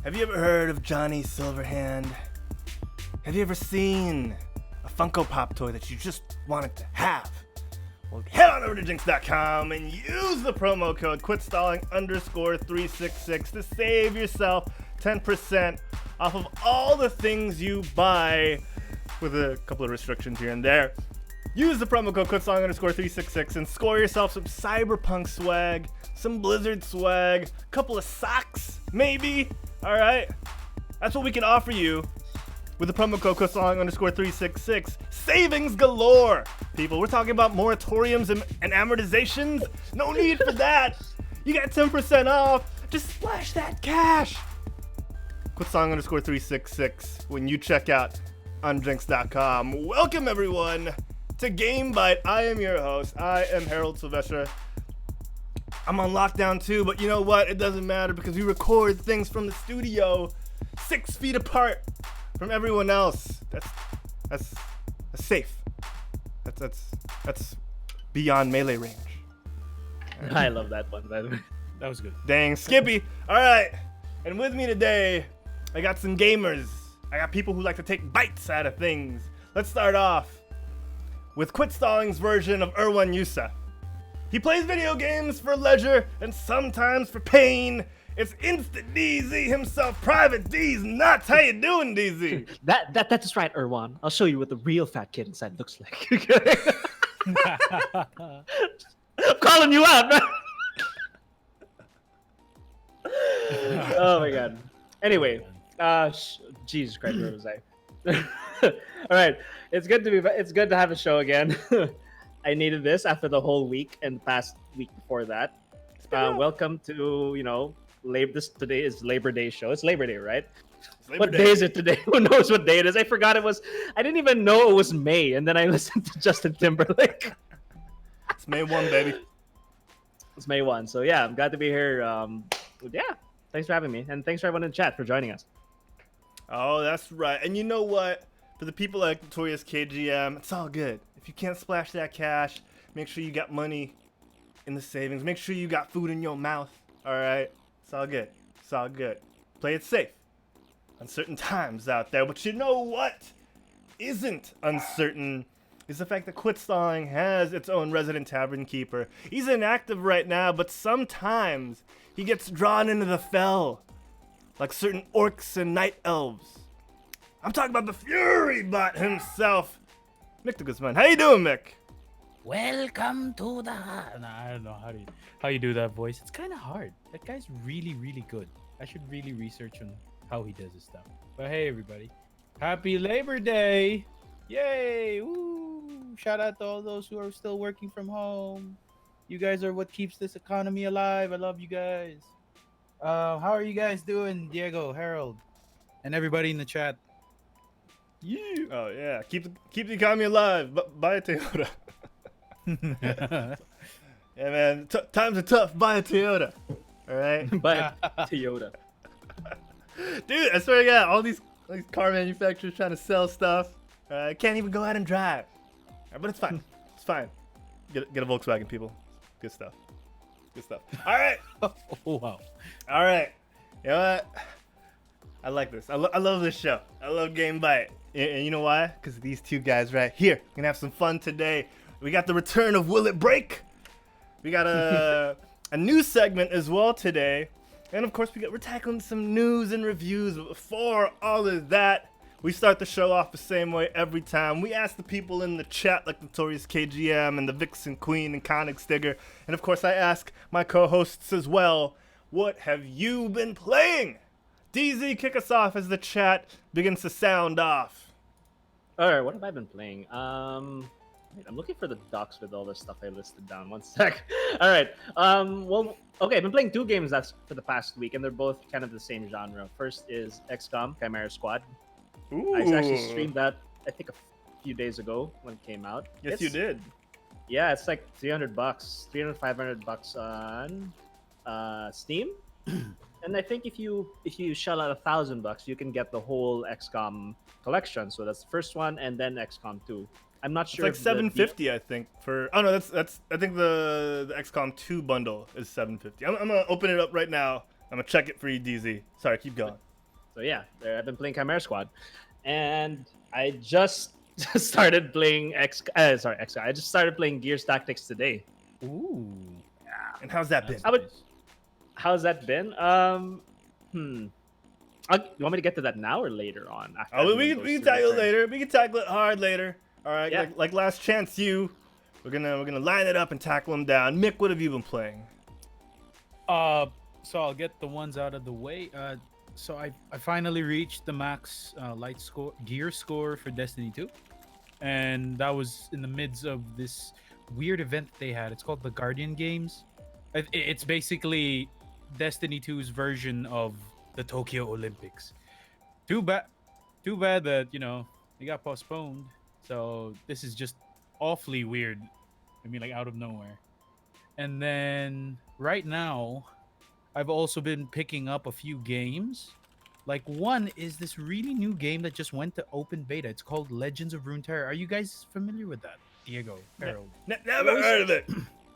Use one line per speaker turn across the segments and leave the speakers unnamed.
Have you ever heard of Johnny Silverhand? Have you ever seen a Funko Pop toy that you just wanted to have? Well, head on over to Jinx.com and use the promo code QuitStalling_366 to save yourself 10% off of all the things you buy, with a couple of restrictions here and there. Use the promo code QuitStalling_366 and score yourself some Cyberpunk swag, some Blizzard swag, a couple of socks, maybe. Alright? That's what we can offer you with the promo code QuitStalling_366. Savings galore, people. We're talking about moratoriums and amortizations. No need for that. You got 10% off. Just splash that cash. QuitStalling_366 when you check out on Jinx.com. Welcome, everyone, to GameByte. I am your host. I am Herald Silvestre. I'm on lockdown too, but you know what? It doesn't matter because we record things from the studio 6 feet apart from everyone else. That's safe. That's beyond melee range.
I love that one, by the way.
That was good.
Dang, Skippy. All right. And with me today, I got some gamers. I got people who like to take bites out of things. Let's start off with Quit Stalling's version of Erwan Yusa. He plays video games for leisure and sometimes for pain. It's Instant DZ himself, Private D's nuts. How you doing, DZ?
That's right, Erwan. I'll show you what the real fat kid inside looks like. I'm calling you out, man. Oh my god. Anyway, Jesus Christ, where was I? All right, it's good to have a show again. I needed this after the whole week and the past week before that. Welcome to today is Labor Day show. It's Labor Day, right? What day is it today? Who knows what day it is? I forgot it was. I didn't even know it was May, and then I listened to Justin Timberlake.
It's May 1, baby.
It's May 1. So yeah, I'm glad to be here. Yeah, thanks for having me, and thanks for everyone in the chat for joining us.
Oh, that's right. And you know what? For the people like Notorious KGM, it's all good. If you can't splash that cash, make sure you got money in the savings. Make sure you got food in your mouth. All right? It's all good. It's all good. Play it safe. Uncertain times out there. But you know what isn't uncertain is the fact that Quit Stalling has its own resident tavern keeper. He's inactive right now, but sometimes he gets drawn into the fell, like certain orcs and night elves. I'm talking about the Fury Bot himself, Mick DeGuzman. How you doing, Mick?
Welcome to the... I don't know how you do that voice. It's kind of hard. That guy's really, really good. I should really research on how he does his stuff. But hey, everybody. Happy Labor Day! Yay! Woo! Shout out to all those who are still working from home. You guys are what keeps this economy alive. I love you guys. How are you guys doing, Diego, Harold, and everybody in the chat?
Yeah. Oh yeah. Keep the economy alive. Buy a Toyota. Yeah, man. Times are tough. Buy a Toyota. All right.
Buy a Toyota.
Dude, I swear to God, all these car manufacturers trying to sell stuff. Can't even go out and drive. But it's fine. It's fine. Get a Volkswagen, people. Good stuff. Good stuff. All right.
Oh, wow.
All right. You know what? I like this. I love this show. I love GameByte. And you know why? Because these two guys right here. We're going to have some fun today. We got the return of Will It Break? We got a news segment as well today. And of course, we're tackling some news and reviews. But before all of that, we start the show off the same way every time. We ask the people in the chat, like Notorious KGM and the Vixen Queen and Conic Stigger. And of course, I ask my co-hosts as well, what have you been playing? DZ, kick us off as the chat begins to sound off.
All right, what have I been playing? Wait, I'm looking for the docs with all the stuff I listed down. One sec. All right. Well, okay, I've been playing 2 games that's for the past week, and they're both kind of the same genre. First is XCOM, Chimera Squad.
Ooh.
I actually streamed that, I think, a few days ago when it came out.
Yes, you did.
Yeah, it's like $300, $500 on Steam. And I think if you shell out $1,000, you can get the whole XCOM collection. So that's the first one, and then XCOM 2. I'm not sure.
It's like $750, I think. Oh no, that's I think the XCOM 2 bundle is $750. I'm gonna open it up right now. I'm gonna check it for you, DZ. Sorry, keep going.
So yeah, I've been playing Chimera Squad, and I just started playing X. I just started playing Gears Tactics today.
Ooh.
And how's that been?
That's
I would-
nice.
How's that been? You want me to get to that now or later on? After
Oh,
everyone
we
goes
can
through
tackle
their
it
turn?
later. We can tackle it hard later. All right,
Yeah.
like last chance, we're gonna line it up and tackle them down. Mick, what have you been playing?
So I'll get the ones out of the way. So I finally reached the max light score gear score for Destiny 2, and that was in the midst of this weird event that they had. It's called the Guardian Games. It's basically Destiny 2's version of the Tokyo Olympics. Too bad that it got postponed. So this is just awfully weird. I mean, like out of nowhere. And then right now, I've also been picking up a few games. Like one is this really new game that just went to open beta. It's called Legends of Runeterra. Are you guys familiar with that? Diego, Harold.
Never heard of it.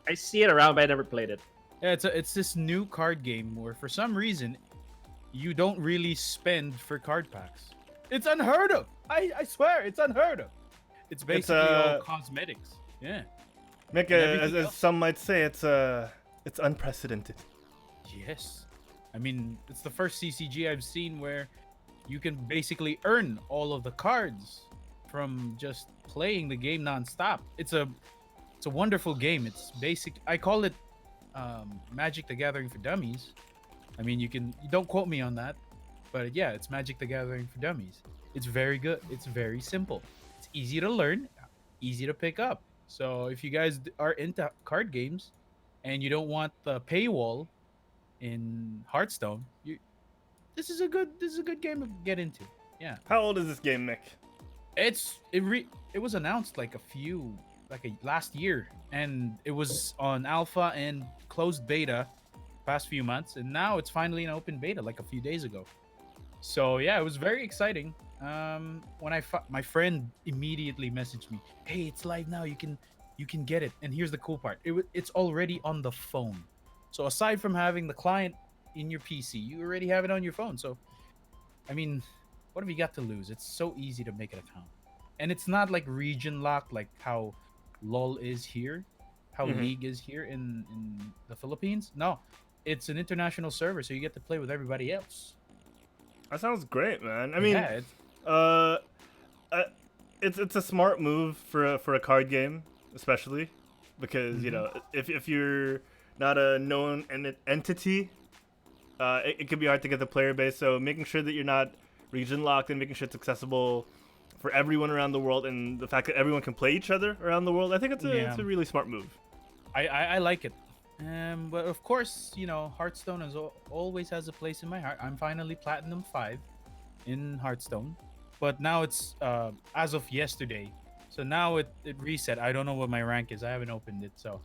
I see it around, but I never played it.
Yeah, it's this new card game where for some reason you don't really spend for card packs. It's unheard of. I swear, it's unheard of. It's basically all cosmetics. Yeah.
Mick,
everything
as
else.
some might say, it's unprecedented.
Yes. I mean, it's the first CCG I've seen where you can basically earn all of the cards from just playing the game nonstop. It's a wonderful game. It's basic. I call it Magic the Gathering for Dummies. I mean, you don't quote me on that, but yeah, it's Magic the Gathering for Dummies. It's very good. It's very simple. It's easy to learn, easy to pick up. So if you guys are into card games and you don't want the paywall in Hearthstone, this is a good game to get into. Yeah.
How old is this game, Mick?
It was announced like last year, and it was on alpha and closed beta past few months, and now it's finally in open beta like a few days ago. So yeah, it was very exciting. When my friend immediately messaged me, "Hey, it's live now. You can get it." And here's the cool part: it's already on the phone. So aside from having the client in your PC, you already have it on your phone. So, I mean, what have you got to lose? It's so easy to make an account, and it's not like region locked like how LOL is here, how League is here in the Philippines. No, it's an international server, so you get to play with everybody else.
That sounds great, man. I mean,
Yeah,
it's a smart move for a card game, especially because if you're not a known entity, it can be hard to get the player base. So making sure that you're not region locked and making sure it's accessible for everyone around the world, and the fact that everyone can play each other around the world, I think it's a really smart move.
I like it. But of course, Hearthstone always has a place in my heart. I'm finally Platinum 5 in Hearthstone. But now it's as of yesterday. So now it reset. I don't know what my rank is. I haven't opened it. So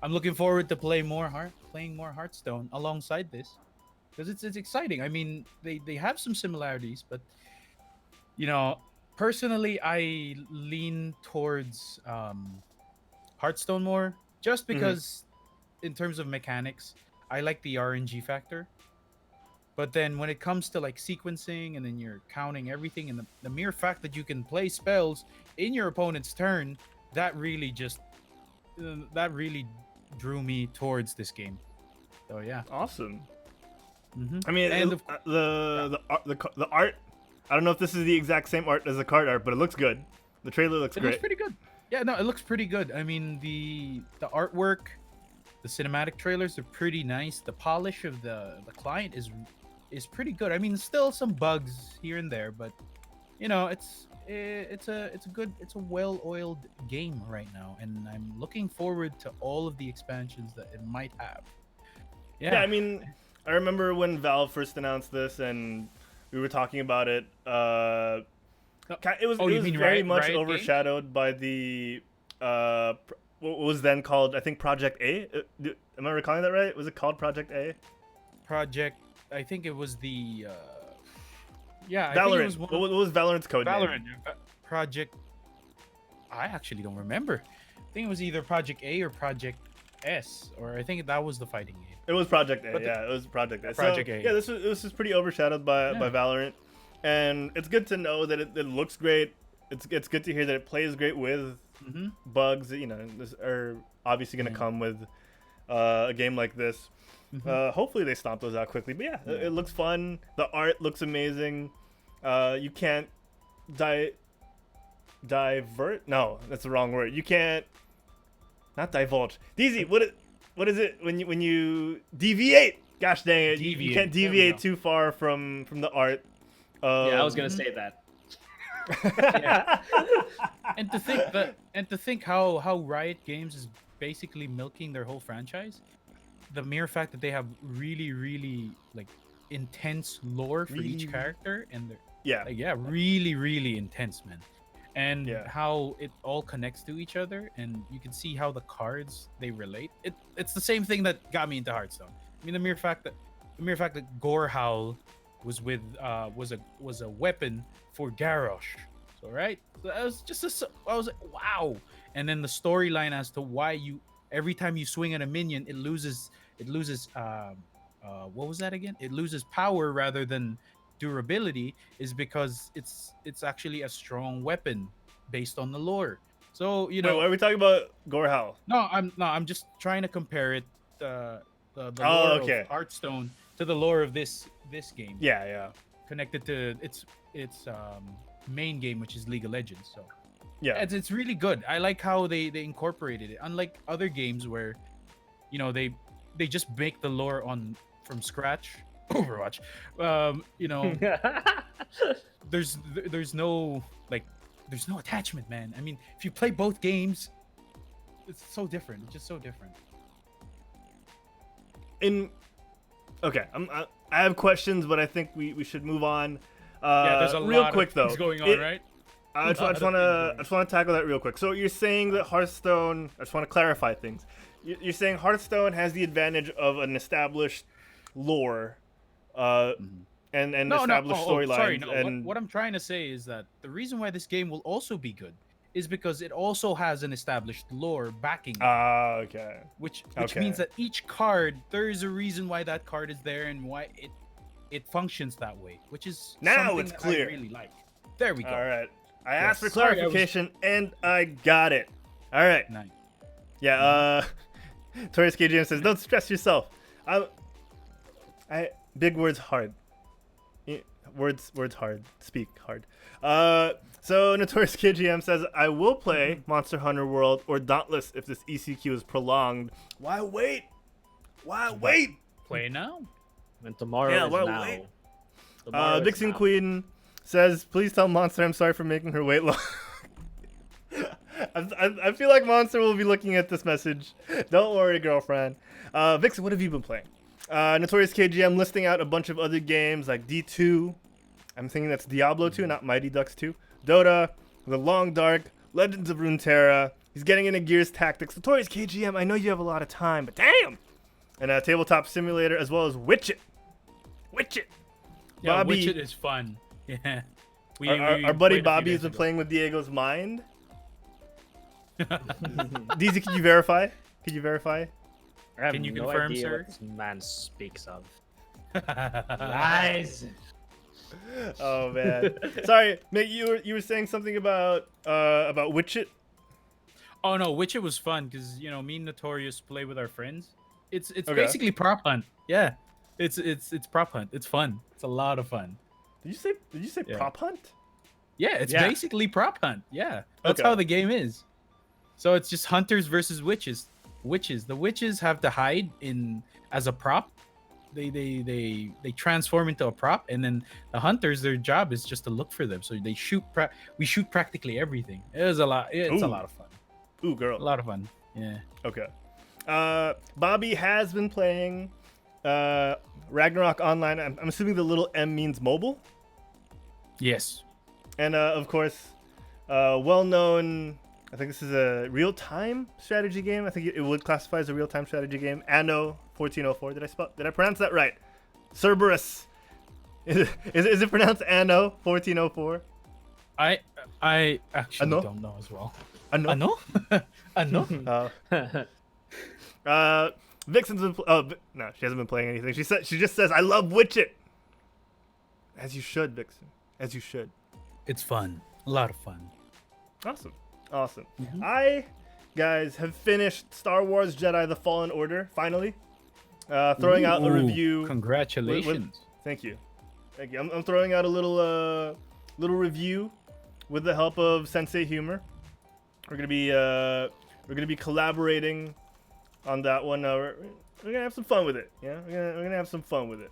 I'm looking forward to playing more Hearthstone alongside this. Because it's exciting. I mean, they have some similarities, but personally I lean towards Hearthstone more just because in terms of mechanics, I like the RNG factor. But then when it comes to like sequencing and then you're counting everything, and the mere fact that you can play spells in your opponent's turn, that really drew me towards this game. So yeah.
Awesome.
Mm-hmm.
I mean,
And
the art. I don't know if this is the exact same art as the card art, but it looks good. The trailer looks
It
great.
looks pretty good. Yeah, no, it looks pretty good. I mean, the artwork, the cinematic trailers are pretty nice. The polish of the client is pretty good. I mean, still some bugs here and there, but it's a well-oiled game right now, and I'm looking forward to all of the expansions that it might have.
Yeah, I mean, I remember when Valve first announced this, and we were talking about it. It was very much
Riot
overshadowed by the what was then called, I think, Project A. Am I recalling that right? Was it called Project A?
I think it was the yeah.
Valorant.
I think it was
What was Valorant's code name?
Valorant Project. I actually don't remember. I think it was either Project A or Project S, or I think that was the fighting game.
It was Project A.
But
Yeah, it was Project A.
Project
So,
A.
yeah, this was pretty overshadowed by Valorant, and it's good to know that it looks great. It's good to hear that it plays great with bugs. You know, this are obviously going to come with a game like this. Hopefully they stomp those out quickly. But yeah, it looks fun. The art looks amazing. You can't divert. No, that's the wrong word. You can't not divulge. DZ, what is it when you deviate? Gosh dang it! You can't deviate too far from the art.
Yeah, I was gonna say that.
And to think how Riot Games is basically milking their whole franchise. The mere fact that they have really like intense lore for each character, and they're really intense, man. And how it all connects to each other, and you can see how the cards they relate. It's the same thing that got me into Hearthstone. I mean, the mere fact that Gorehowl was was a weapon for Garrosh. So right, so I was like, wow. And then the storyline as to why every time you swing at a minion, it loses what was that again? It loses power rather than durability, is because it's actually a strong weapon based on the lore. So
Wait, are we talking about Gorehowl?
No, I'm just trying to compare it the lore of Hearthstone to the lore of this game.
Yeah.
Connected to its main game, which is League of Legends. So
yeah,
it's really good. I like how they incorporated it, unlike other games where they just make the lore from scratch. Overwatch, there's no attachment, man. I mean, if you play both games, it's so different. It's just so different.
Okay, I have questions, but I think we should move on.
There's a
real
lot
quick
of
though.
things going on, right?
I just want to tackle that real quick. So you're saying that Hearthstone. I just want to clarify things. You're saying Hearthstone has the advantage of an established lore, and established storylines.
Sorry, no. What I'm trying to say is that the reason why this game will also be good is because it also has an established lore backing it.
Okay.
Which means that each card, there is a reason why that card is there and why it functions that way, which is
now
something
it's
that
clear.
I really like. There we go.
All right. I asked for clarification and I got it. All right.
Nice.
Yeah. Torius KGM says, "Don't stress yourself. Big words hard. Words hard. Speak hard." So Notorious KGM says, "I will play Monster Hunter World or Dauntless if this ECQ is prolonged. Why wait? Why wait?
Play now."
And tomorrow is now.
wait.
Tomorrow is
Vixen
now.
Queen says, "Please tell Monster I'm sorry for making her wait long." I feel like Monster will be looking at this message. Don't worry, girlfriend. Vixen, what have you been playing? Notorious KGM listing out a bunch of other games like D2. I'm thinking that's Diablo 2, not Mighty Ducks 2. Dota, The Long Dark, Legends of Runeterra. He's getting into Gears Tactics. Notorious KGM, I know you have a lot of time, but damn! And Tabletop Simulator, as well as Witch It.
Yeah,
Bobby,
Witch It is fun. Yeah.
Our buddy
played a few
Bobby has
days
been
ago.
playing with Diego's mind. DZ, can you verify?
I have
Can you
no
confirm,
idea
sir?
what this man speaks of.
Lies.
Oh man, sorry, Mick. You were saying something about Witch It.
Oh no, Witch It was fun because me and Notorious play with our friends. It's
Okay.
basically prop hunt. Yeah, it's prop hunt. It's fun. It's a lot of fun.
Did you say
Yeah.
prop hunt?
Yeah, it's
Yeah.
basically prop hunt. Yeah, that's
Okay.
how the game is. So it's just hunters versus witches. The witches have to hide as a prop. They transform into a prop, and then the hunters, their job is just to look for them. So they shoot. We shoot practically everything. It's a lot. It's
Ooh.
a lot of fun.
Ooh, girl.
A lot of fun. Yeah.
Okay. Bobby has been playing Ragnarok Online. I'm assuming the little M means mobile.
Yes.
And of course, well-known. I think this is a real-time strategy game. I think it would classify as a real-time strategy game. Anno 1404. Did I pronounce that right? Cerberus. Is it pronounced Anno 1404?
I actually
Ano?
don't know as well.
Anno.
Ano? Ano?
Vixen's been. No, she hasn't been playing anything. She just says, "I love Witcher." As you should, Vixen. As you should.
It's fun. A lot of fun.
Awesome. I, guys, have finished Star Wars Jedi: The Fallen Order finally. Throwing out a review.
Congratulations.
Thank you. I'm throwing out a little review with the help of Sensei Humor. We're gonna be collaborating on that one. We're gonna have some fun with it. Yeah, we're gonna have some fun with it.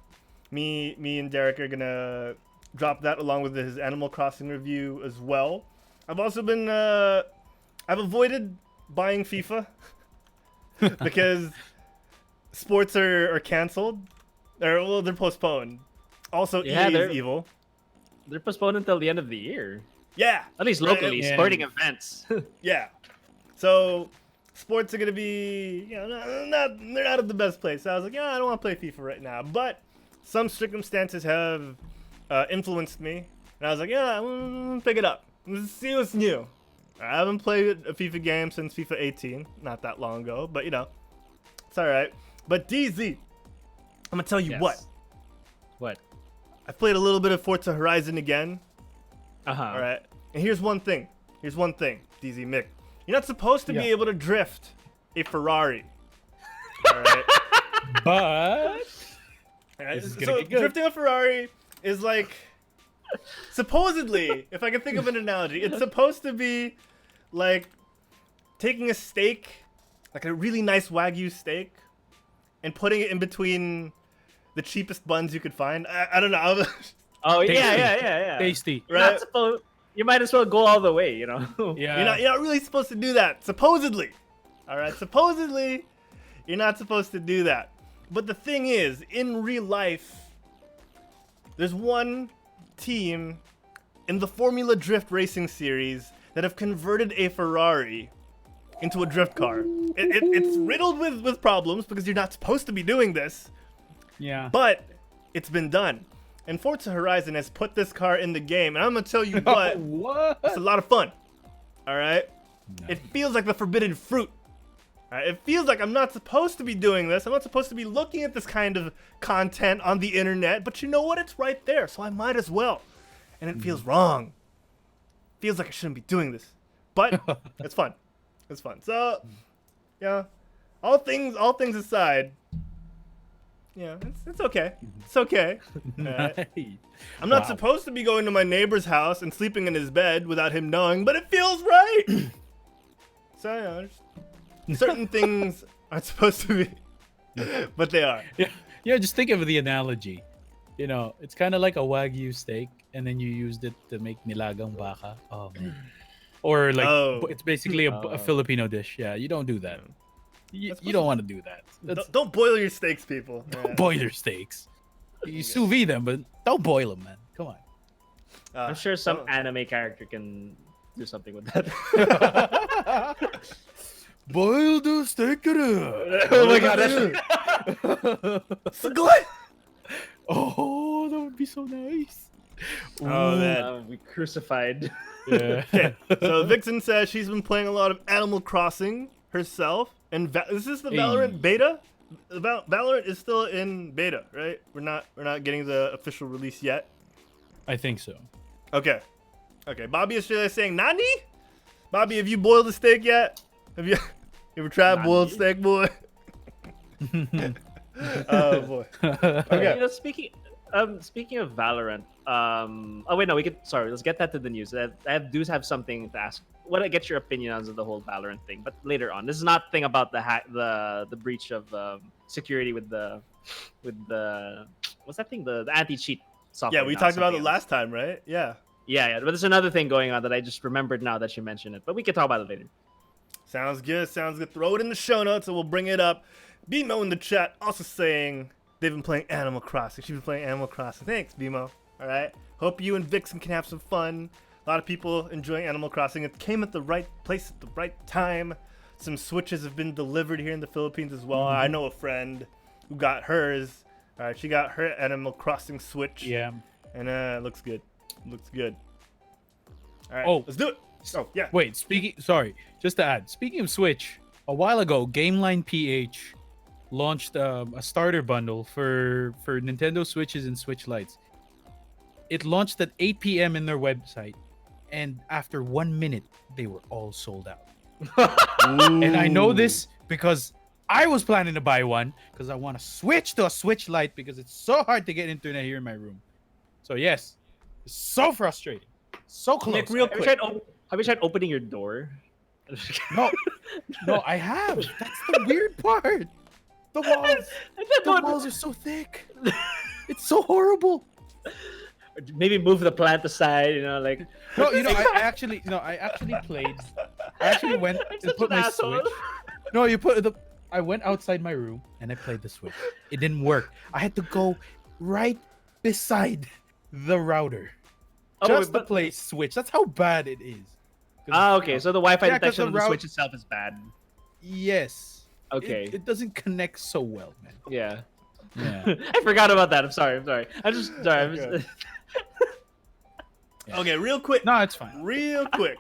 Me and Derek are gonna drop that along with his Animal Crossing review as well. I've also been I've avoided buying FIFA because sports are canceled. Well, they're postponed. Also,
Yeah,
EA
they're-
is evil.
They're postponed until the end of the year.
Yeah.
At least locally,
Yeah.
sporting events.
Yeah. So sports are gonna be, they're not at the best place. So I was like, I don't want to play FIFA right now. But some circumstances have influenced me, and I was like, I'm gonna pick it up. Let's see what's new. I haven't played a FIFA game since FIFA 18, not that long ago, but it's all right. But DZ, I'm gonna tell you
Yes.
what.
What?
I played a little bit of Forza Horizon again.
Uh-huh.
All right. And here's one thing, DZ Mick. You're not supposed to be able to drift a Ferrari. All right.
But
All right.
This is gonna
So
get good.
drifting a Ferrari is like, supposedly, if I can think of an analogy, it's supposed to be like taking a steak, like a really nice Wagyu steak, and putting it in between the cheapest buns you could find. I don't know.
Oh
Tasty.
yeah.
tasty.
You're not
Right?
supposed. You might as well go all the way.
Yeah.
You're not really supposed to do that. Supposedly. All right. Supposedly, you're not supposed to do that. But the thing is, in real life, there's one team in the Formula Drift Racing series that have converted a Ferrari into a drift car. It's riddled with problems because you're not supposed to be doing this,
Yeah.
but it's been done. And Forza Horizon has put this car in the game, and I'm gonna tell you what,
What?
it's a lot of fun. All right, it feels like the forbidden fruit. All right? It feels like I'm not supposed to be doing this. I'm not supposed to be looking at this kind of content on the internet, but you know what? It's right there, so I might as well. And it feels wrong. Feels like I shouldn't be doing this, but it's fun. It's fun. So, yeah, all things aside, it's okay. It's okay. All right? I'm not
Wow.
supposed to be going to my neighbor's house and sleeping in his bed without him knowing, but it feels right. So, certain things aren't supposed to be, but they are.
Yeah, just think of the analogy. It's kind of like a Wagyu steak, and then you used it to make nilagang baka. Oh, man. Or like, it's basically a Filipino dish. Yeah, you don't do that. You don't want to do that.
Don't boil your steaks, people.
Boiler steaks. You sous vide them, but don't boil them, man. Come on.
I'm sure some anime character can do something with that.
Boil the steak.
Oh my god.
Oh, that would be so nice.
Oh, man.
We crucified.
Yeah.
Okay, so Vixen says she's been playing a lot of Animal Crossing herself, and is this the Valorant beta? Valorant is still in beta, right? We're not getting the official release yet.
I think so.
Okay. Bobby Australia is saying Nani? Bobby, have you boiled a steak yet? Have you ever tried boiled steak, boy? Oh boy. Okay.
Speaking of Valorant, oh wait, no, let's get that to the news. I do have something to ask. Want to get your opinion on the whole Valorant thing, but later on. This is not thing about the breach of security with the what's that thing? The anti-cheat software.
Yeah, we
now,
talked about it
something
last time, right? Yeah.
Yeah, but there's another thing going on that I just remembered now that you mentioned it. But we can talk about it later.
Sounds good. Throw it in the show notes and we'll bring it up. BMO in the chat also saying they've been playing Animal Crossing. She's been playing Animal Crossing. Thanks, BMO. All right. Hope you and Vixen can have some fun. A lot of people enjoying Animal Crossing. It came at the right place at the right time. Some Switches have been delivered here in the Philippines as well. I know a friend who got hers. All right, she got her Animal Crossing Switch.
Yeah.
And it looks good. Looks good. All right,
Oh.
let's do it. Oh, yeah.
Wait, just to add, speaking of Switch, a while ago, GameLine PH launched a starter bundle for Nintendo Switches and Switch Lites. It launched at 8 p.m. in their website, and after 1 minute, they were all sold out. And I know this because I was planning to buy one because I want to switch to a Switch Lite because it's so hard to get internet here in my room. So yes, it's so frustrating. So close.
Nick, real
Have you
quick.
tried opening your door?
No, no, I have. That's the weird part. The walls are so thick. It's so horrible.
Maybe move the plant aside, like.
No, I actually played. I actually went
I'm
and
such
put
an
my
asshole.
Switch. No, I went outside my room and I played the Switch. It didn't work. I had to go right beside the router just to play Switch. That's how bad it is.
Okay. So the Wi-Fi
'cause
detection
the
of the
route-
Switch itself is bad.
Yes.
Okay.
It doesn't connect so well, man.
Yeah.
Yeah.
I forgot about that. I'm sorry. I'm just sorry.
Okay.
Okay, real quick.
No, it's fine.
Real quick.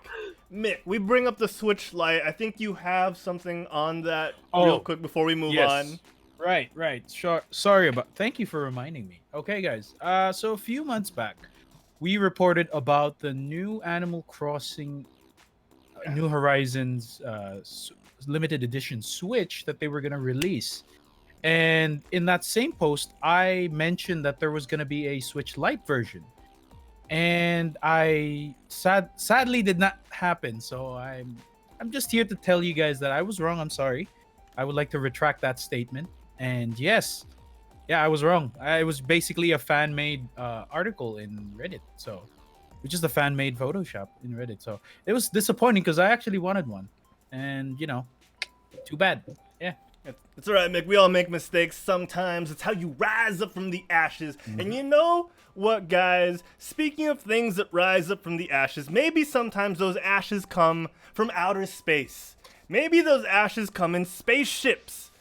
Mick, we bring up the Switch Lite. I think you have something on that real quick before we move on.
Right. Sure. Sorry about. Thank you for reminding me. Okay, guys. So a few months back, we reported about the new Animal Crossing, New Horizons, limited edition Switch that they were gonna release. And in that same post, I mentioned that there was gonna be a Switch Lite version, and I sadly did not happen. So I'm just here to tell you guys that I was wrong. I'm sorry. I would like to retract that statement. And yes, yeah, I was wrong. It was basically a fan-made article in Reddit. So, which is the fan-made Photoshop in Reddit. So it was disappointing because I actually wanted one, and too bad. Yeah.
It's alright, Mick. We all make mistakes sometimes. It's how you rise up from the ashes. And you know what, guys? Speaking of things that rise up from the ashes, maybe sometimes those ashes come from outer space. Maybe those ashes come in spaceships.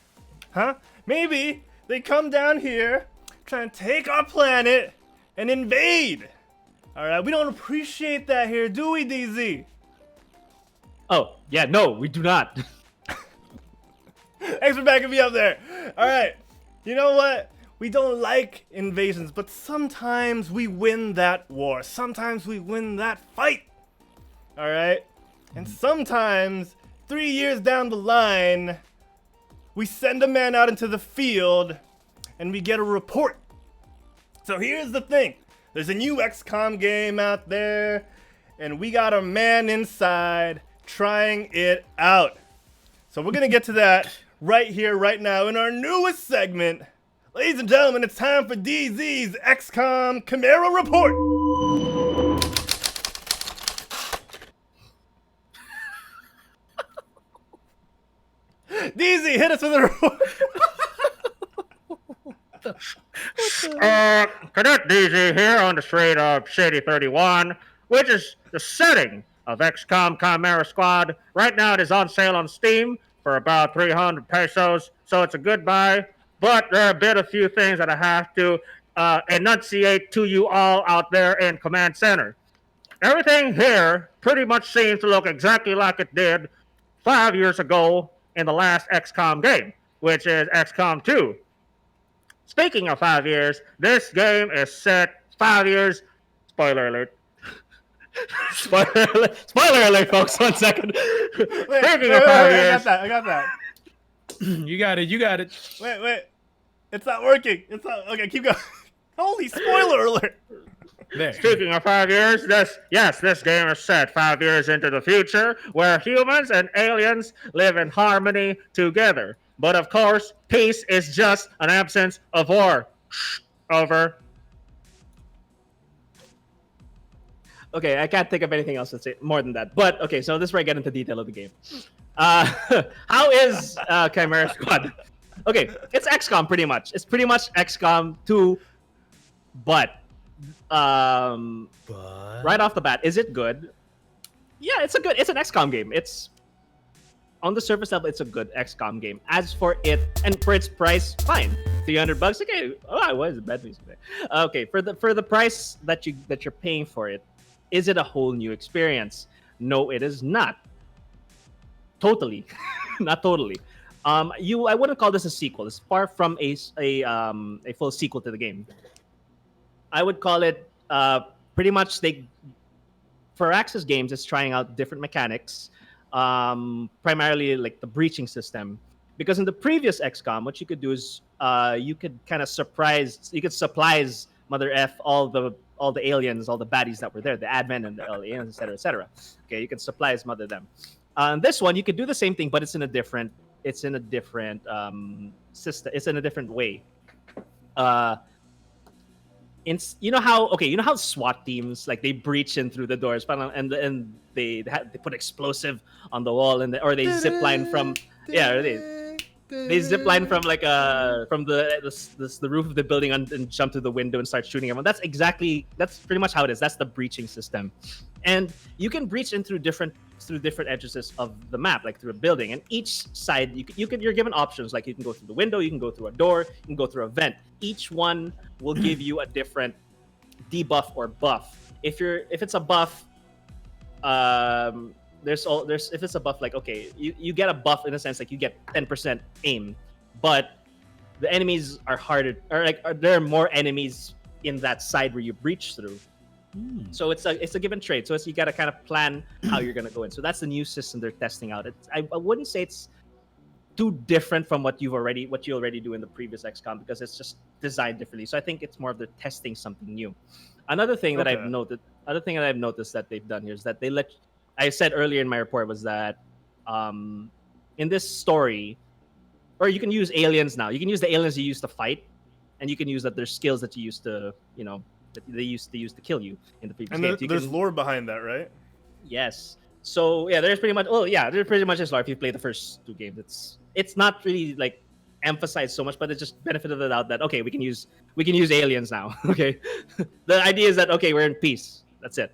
Huh? Maybe they come down here, trying to take our planet and invade. Alright, we don't appreciate that here, do we, DZ?
Oh yeah, no, we do not.
Thanks for backing me up there. Alright, you know what? We don't like invasions, but sometimes we win that war. Sometimes we win that fight. Alright? And sometimes, 3 years down the line, we send a man out into the field and we get a report. So here's the thing. There's a new XCOM game out there, and we got a man inside trying it out. So we're gonna get to that right here, right now, in our newest segment. Ladies and gentlemen, it's time for DZ's XCOM Chimera Report. DZ, hit us with a report.
Cadet DZ here on the street of City 31, which is the setting of XCOM Chimera Squad. Right now it is on sale on Steam for about 300 pesos, so it's a good buy. But there are a few things that I have to enunciate to you all out there in Command Center. Everything here pretty much seems to look exactly like it did 5 years ago in the last XCOM game, which is XCOM 2. Speaking of 5 years, this game is set 5 years. Spoiler alert. Spoiler alert, folks. 1 second. Speaking of 5 years.
I got that.
You got it.
Wait. It's not working. It's not. Okay, keep going. Holy spoiler alert.
There.
Speaking of 5 years, this game is set 5 years into the future, where humans and aliens live in harmony together. But of course, peace is just an absence of war. Over.
Okay, I can't think of anything else to say more than that. But okay, so this is where I get into detail of the game. How is Chimera Squad? Okay, it's XCOM pretty much. It's pretty much XCOM 2, but right off the bat, is it good? Yeah, it's an XCOM game. It's on the surface level, it's a good XCOM game. As for it, and for its price, fine, $300. Okay, what is it? Bad news today. Okay, for the price that you're paying for it, is it a whole new experience? No, it is not. Totally, not totally. I wouldn't call this a sequel. It's far from a full sequel to the game. I would call it pretty much for Axis Games, it's trying out different mechanics, primarily like the breaching system. Because in the previous XCOM, what you could do is you could kind of supplies Mother F all the aliens, all the baddies that were there, the admin and the aliens, etc., etc. Okay, you can supply Mother them. This one, you could do the same thing, but it's in a different system. It's in a different way. You know how SWAT teams like they breach in through the doors, and they put explosive on the wall, or they zip line from they zip line from like from the roof of the building and jump through the window and start shooting everyone. That's pretty much how it is. That's the breaching system, and you can breach in through different entrances of the map, like through a building. And each side you're given options, like you can go through the window, you can go through a door, you can go through a vent. Each one will give you a different debuff or buff. If it's a buff, if it's a buff, like okay, you get a buff in a sense, like you get 10% aim, but the enemies are harder, or there are more enemies in that side where you breach through. So it's a give and trade. So you got to kind of plan how you're gonna go in. So that's the new system they're testing out. I wouldn't say it's too different from what you already do in the previous XCOM, because it's just designed differently. So I think it's more of they're testing something new. Another thing that I've noticed that they've done here is that I said earlier in my report was that in this story, or you can use aliens now. You can use the aliens you used to fight, and you can use that there's skills that you used to, that they used to use to kill you in the previous games.
And there's lore behind that, right?
Yes. So yeah, there's pretty much just lore if you play the first two games. It's not really like emphasized so much, but it's just benefit of the doubt that okay, we can use aliens now. Okay. The idea is that okay, we're in peace. That's it.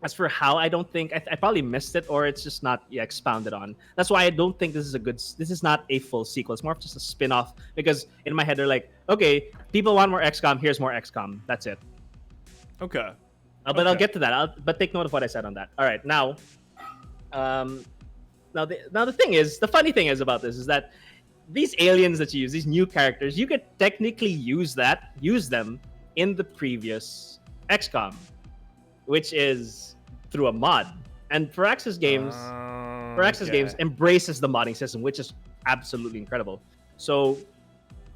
As for how, I don't think I probably missed it, or it's just not expounded on. That's why I don't think this is not a full sequel. It's more of just a spin-off, because in my head they're like, okay, people want more XCOM, here's more XCOM. That's it.
Okay.
But I'll get to that. But take note of what I said on that. All right, now the funny thing is about this is that these aliens that you use, these new characters, you could technically use them in the previous XCOM, which is through a mod. And Firaxis Games embraces the modding system, which is absolutely incredible. So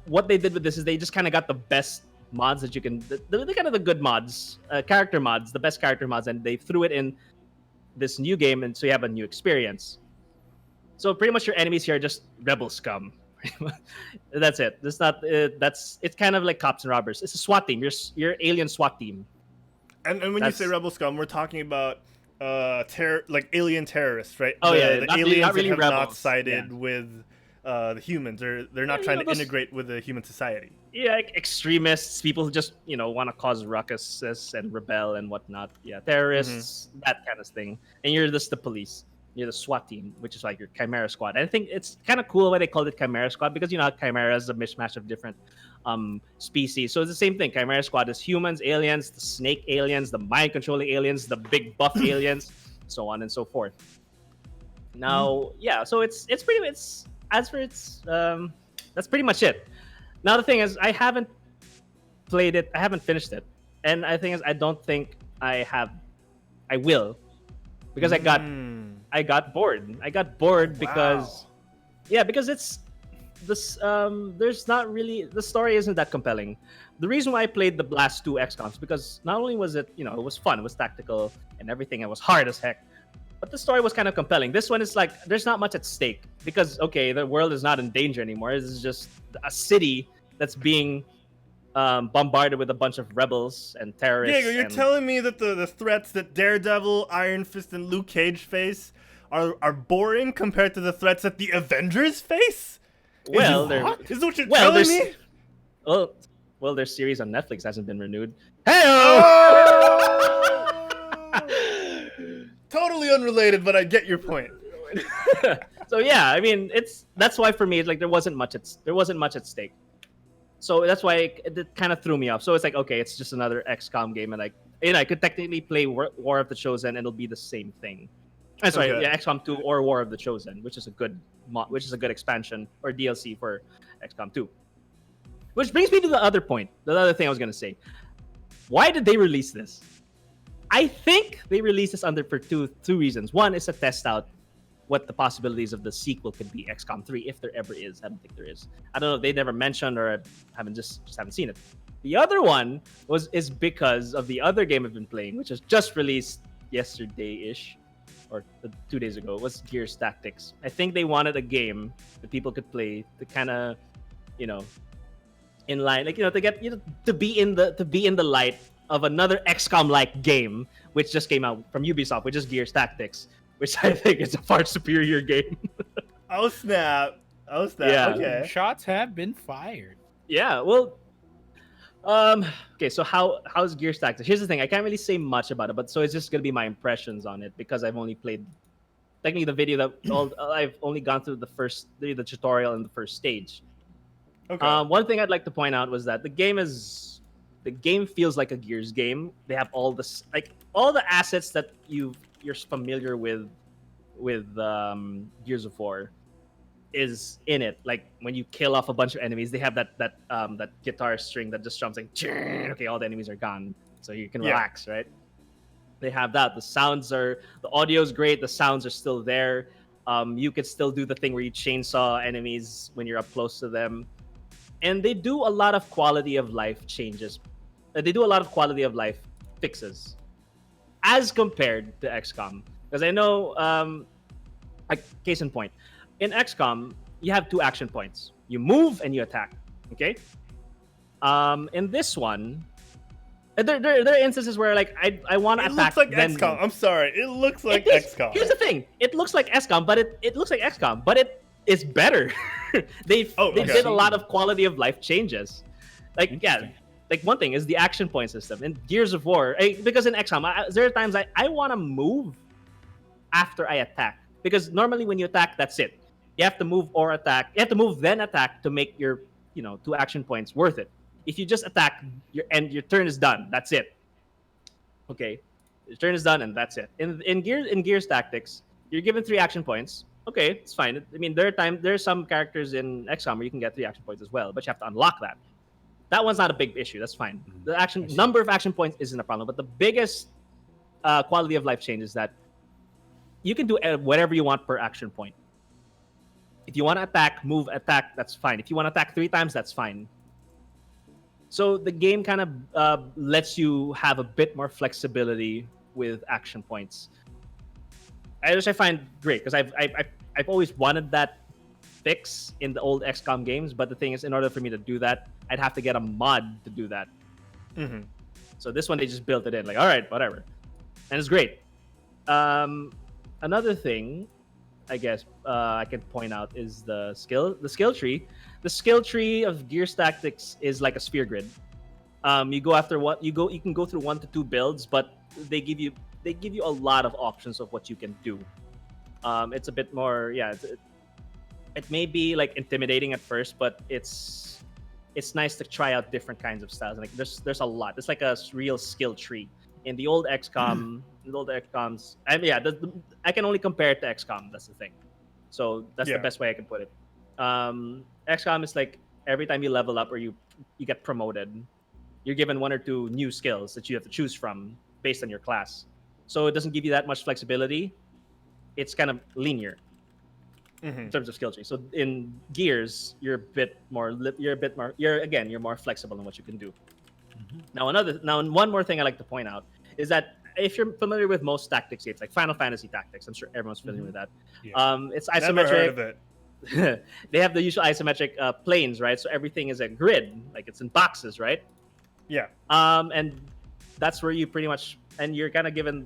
what they did with this is they just kind of got the best mods that you can, the kind of the good mods, character mods, the best character mods, and they threw it in this new game, and so you have a new experience. So pretty much your enemies here are just rebel scum. That's it. It's kind of like cops and robbers. It's a SWAT team. Your alien SWAT team.
And when you say rebel scum, we're talking about like alien terrorists, right?
Oh
the
not
aliens
really
that have
rebels.
not sided with the humans. They're not trying to integrate with the human society.
Yeah, like extremists, people who just want to cause ruckus and rebel and whatnot. Yeah, terrorists, that kind of thing. And you're just the police. You're the SWAT team, which is like your Chimera squad. And I think it's kind of cool why they called it Chimera squad, because how Chimera is a mishmash of different species. So it's the same thing. Chimera squad is humans, aliens, the snake aliens, the mind controlling aliens, the big buff aliens, so on and so forth. Now, yeah, so it's pretty much that's pretty much it. Now the thing is, I haven't played it, I haven't finished it, and the thing is, I don't think I will, because I got bored. I got bored because it's this there's not really, the story isn't that compelling. The reason why I played the last two XCOMs, because not only was it it was fun, it was tactical and everything, it was hard as heck, but the story was kind of compelling. This one is like there's not much at stake, because okay, the world is not in danger anymore. This is just a city that's being bombarded with a bunch of rebels and terrorists.
Diego, you're telling me that the threats that Daredevil, Iron Fist, and Luke Cage face are boring compared to the threats that the Avengers face? Is what you're telling me?
Well, their series on Netflix hasn't been renewed. Hey!
Totally unrelated, but I get your point.
So yeah, I mean, that's why for me, it's like there wasn't much at stake. So that's why it kind of threw me off. So it's like, okay, it's just another XCOM game, and I could technically play War of the Chosen, and it'll be the same thing. I'm sorry,
Okay.
yeah, XCOM 2 or War of the Chosen, which is a good expansion or DLC for XCOM 2. Which brings me to the other point, the other thing I was gonna say. Why did they release this? I think they released this for two reasons. One is to test out what the possibilities of the sequel could be, XCOM 3, if there ever is. I don't think there is. I don't know. They never mentioned or haven't seen it. The other one is because of the other game I've been playing, which was just released yesterday-ish, or 2 days ago. Was Gears Tactics. I think they wanted a game that people could play to kind of, in line, to get to be in the light of another XCOM-like game, which just came out from Ubisoft, which is Gears Tactics, which I think is a far superior game.
Oh snap!
Yeah.
Okay.
Shots have been fired.
Yeah, well, okay. So how's Gears Tactics? Here's the thing: I can't really say much about it, but so it's just gonna be my impressions on it because I've only played. Technically, the video that I've only gone through the tutorial and the first stage.
Okay.
One thing I'd like to point out was that the game feels like a Gears game. They have all the assets that you're familiar with Gears of War is in it. Like when you kill off a bunch of enemies, they have that guitar string that just drums like, okay, all the enemies are gone, so you can relax, right? They have that. The audio is great. The sounds are still there. You could still do the thing where you chainsaw enemies when you're up close to them, and they do a lot of quality of life changes. They do a lot of quality of life fixes as compared to XCOM. Because I know, case in point, in XCOM, you have 2 action points. You move and you attack, okay? In this one, there are instances where I want to attack.
It looks like
then
XCOM. I'm sorry. It looks like
It is.
XCOM.
Here's the thing. It looks like XCOM, but it looks like XCOM, but it is better. They did a lot of quality of life changes. Like one thing is the action point system in Gears of War. Because in XCOM, there are times I want to move after I attack, because normally when you attack, that's it. You have to move or attack. You have to move then attack to make your 2 action points worth it. If you just attack your turn is done, that's it. Okay, your turn is done and that's it. In Gears Tactics, you're given 3 action points. Okay, it's fine. I mean, there are some characters in XCOM where you can get 3 action points as well, but you have to unlock that. That one's not a big issue. That's fine. The number of action points isn't a problem, but the biggest quality of life change is that you can do whatever you want per action point. If you want to attack, move, attack, that's fine. If you want to attack 3 times, that's fine. So the game kind of lets you have a bit more flexibility with action points, which I find great, because I've always wanted that fix in the old XCOM games. But the thing is, in order for me to do that, I'd have to get a mod to do that.
Mm-hmm.
So this one, they just built it in. Like, all right, whatever. And it's great. Another thing, I guess, I can point out is the skill tree. The skill tree of Gears Tactics is like a sphere grid. You go after what you can go through 1 to 2 builds, but they give you a lot of options of what you can do. It's a bit more, it may be like intimidating at first, but it's nice to try out different kinds of styles. Like there's a lot. It's like a real skill tree. In the old XCOM, I can only compare it to XCOM. That's the thing. So that's the best way I can put it. XCOM is like every time you level up or you get promoted, you're given 1 or 2 new skills that you have to choose from based on your class. So it doesn't give you that much flexibility. It's kind of linear in terms of skill tree. So in Gears, you're more flexible in what you can do. Now, one more thing I like to point out is that if you're familiar with most tactics games, like Final Fantasy Tactics, I'm sure everyone's familiar with that.
Yeah.
It's
Never heard of
isometric.
it.
They have the usual isometric planes, right? So everything is a grid, like it's in boxes, right?
Yeah.
And that's where you pretty much, and you're kind of given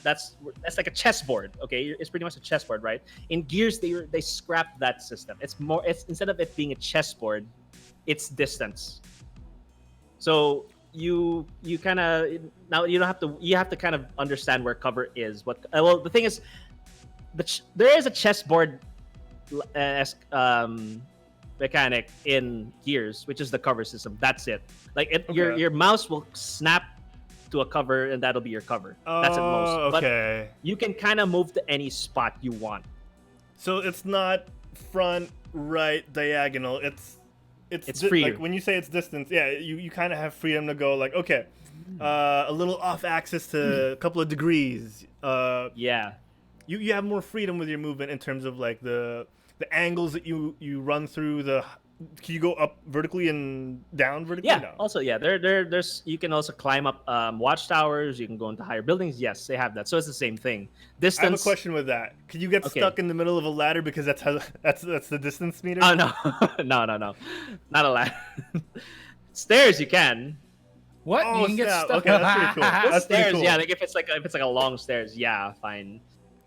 that's like a chessboard. Okay, it's pretty much a chessboard, right? In Gears, they scrapped that system. It's instead of it being a chessboard, it's distance. So you kind of now you have to kind of understand where cover is. The thing is, there is a chessboard mechanic in Gears, which is the cover system. That's it. Like your mouse will snap to a cover, and that'll be your cover. That's at most.
Okay.
But you can kind of move to any spot you want.
So it's not front, right, diagonal. It's
free.
Like when you say it's distance, yeah, you kind of have freedom to go like, okay, a little off axis to a couple of degrees.
Yeah.
You have more freedom with your movement in terms of like the angles that you run through. Can you go up vertically and down vertically?
Yeah.
No.
Also, yeah, there's you can also climb up watchtowers. You can go into higher buildings. Yes, they have that. So it's the same thing. Distance.
I have a question with that. Could you get stuck in the middle of a ladder because that's the distance meter?
Oh no, no, not a ladder. Stairs, you can.
What?
Oh,
You can get
snap.
stuck.
Okay, that's pretty cool. That's pretty
Stairs,
cool.
yeah. Like if it's like a long stairs, yeah, fine.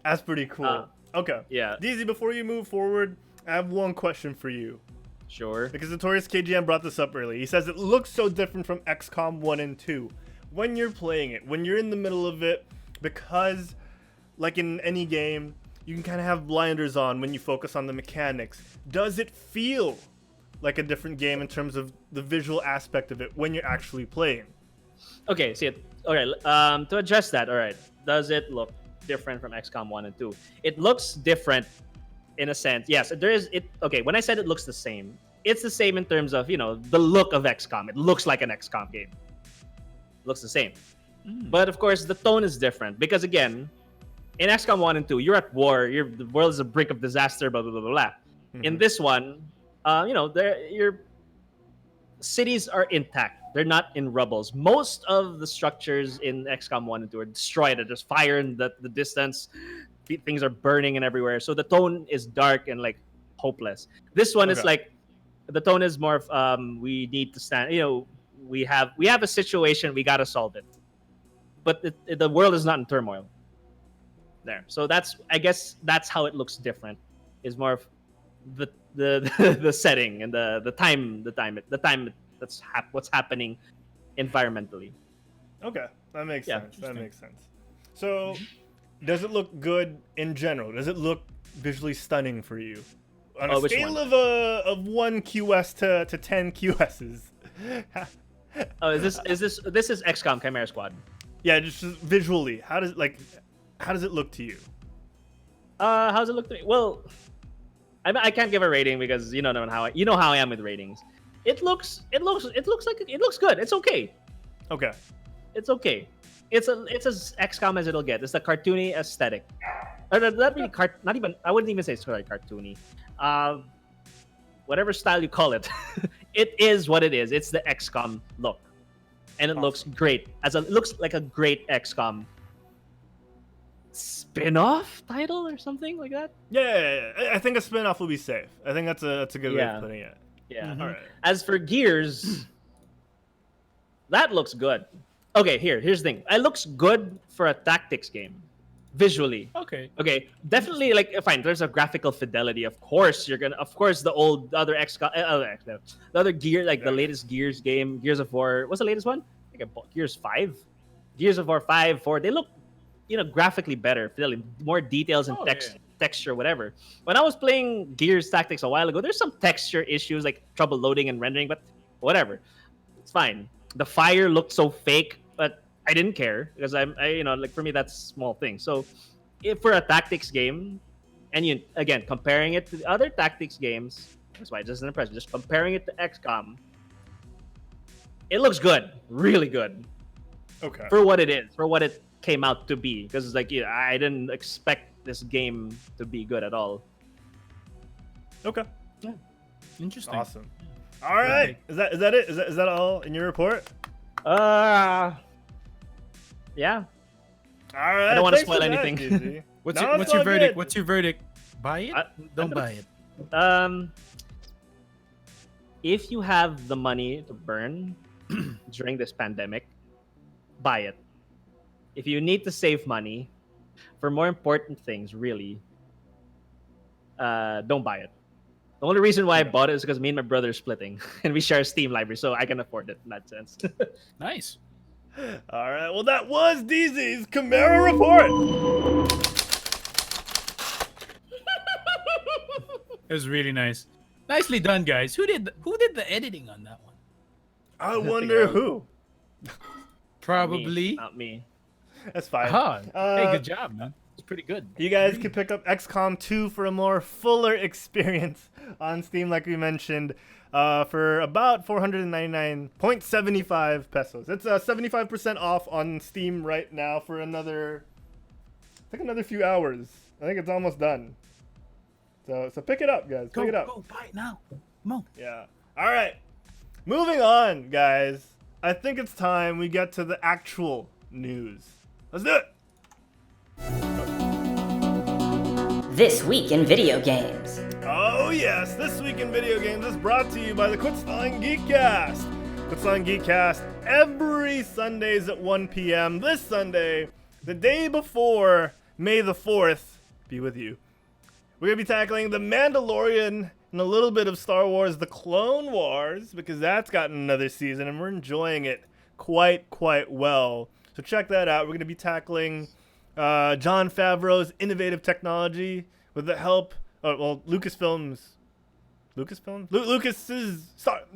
That's pretty cool. Okay.
Yeah.
DZ, before you move forward, I have one question for you.
Sure.
Because Notorious KGM brought this up earlier. He says it looks so different from XCOM 1 and 2. When you're playing it, when you're in the middle of it, because, like in any game, you can kind of have blinders on when you focus on the mechanics. Does it feel like a different game in terms of the visual aspect of it when you're actually playing?
Okay, see it. Okay, to address that, all right. Does it look different from XCOM 1 and 2? It looks different in a sense. Yes, there is it. Okay, when I said it looks the same, it's the same in terms of, the look of XCOM. It looks like an XCOM game. It looks the same. But of course, the tone is different because again, in XCOM 1 and 2, you're at war. The world is a brink of disaster, blah, blah, blah, blah, blah. In this one, your cities are intact. They're not in rubbles. Most of the structures in XCOM 1 and 2 are destroyed. There's fire in the distance. Things are burning and everywhere. So the tone is dark and like hopeless. This one is like, the tone is more of we need to stand. We have a situation. We gotta solve it. But the world is not in turmoil. There. So I guess that's how it looks different. Is more of the setting and the time that's what's happening environmentally.
Okay, that makes
Yeah.
sense. That makes sense. So, does it look good in general? Does it look visually stunning for you? On a
which
scale
one?
of 1 QS to 10 QSs.
Oh, this is XCOM Chimera Squad.
Yeah, just visually. How does it look to you?
How's it look to me? Well, I can't give a rating because you know how I am with ratings. It looks good. It's okay.
Okay.
It's okay. It's as XCOM as it'll get. It's the cartoony aesthetic. Or not really not even. I wouldn't even say it's really cartoony. Whatever style you call it, it is what it is. It's the XCOM look, and it looks great. It looks like a great XCOM spin-off title or something like that.
Yeah. I think a spin-off will be safe. I think that's a good way of putting it.
Yeah.
All right.
As for Gears, that looks good. Okay, here's the thing. It looks good for a tactics game, visually.
Okay.
Okay, definitely. Like, fine. There's a graphical fidelity. Of course, the other XCOM, the other Gear, like the latest Gears game, Gears of War. What's the latest one? I think Gears 5, Gears of War 5, 4. They look, graphically better, fidelity, more details and texture, whatever. When I was playing Gears Tactics a while ago, there's some texture issues, like trouble loading and rendering, but whatever, it's fine. The fire looked so fake, but I didn't care because for me that's a small thing. So, if for a tactics game, and again comparing it to the other tactics games, that's why it doesn't impress me. Just comparing it to XCOM, it looks good, really good.
Okay.
For what it is, for what it came out to be, because I didn't expect this game to be good at all.
Okay.
Yeah. Interesting.
Awesome. All right. Is that it? Is that all in your report?
Yeah.
All right.
I don't want to
thanks
spoil
for that,
anything.
DZ.
What's
No,
your
it's all
verdict?
good.
What's your verdict? Buy it? Don't buy it.
If you have the money to burn during this pandemic, buy it. If you need to save money for more important things, really, don't buy it. The only reason why I bought it is because me and my brother are splitting, and we share a Steam library, so I can afford it in that sense.
Nice.
All right. Well, that was DZ's Chimera report.
It was really nice. Nicely done, guys. Who did the editing on that one?
I wonder who.
Probably.
Not me.
That's fine.
Hey, good job, man. It's pretty good.
You guys can pick up XCOM 2 for a more fuller experience on Steam, like we mentioned, for about 499.75 pesos. It's 75% off on Steam right now for another few hours. I think it's almost done. So pick it up, guys. Pick it up.
Go buy it now. Come on.
Yeah. All right. Moving on, guys. I think it's time we get to the actual news. Let's do it.
This week in video games.
Oh yes, this week in video games is brought to you by the Quit Stalling Geekcast. Quit Stalling Geekcast every Sundays at 1 p.m. This Sunday, the day before May the 4th, be with you. We're going to be tackling The Mandalorian and a little bit of Star Wars The Clone Wars, because that's gotten another season and we're enjoying it quite well. So check that out. We're going to be tackling Jon Favreau's innovative technology with the help of,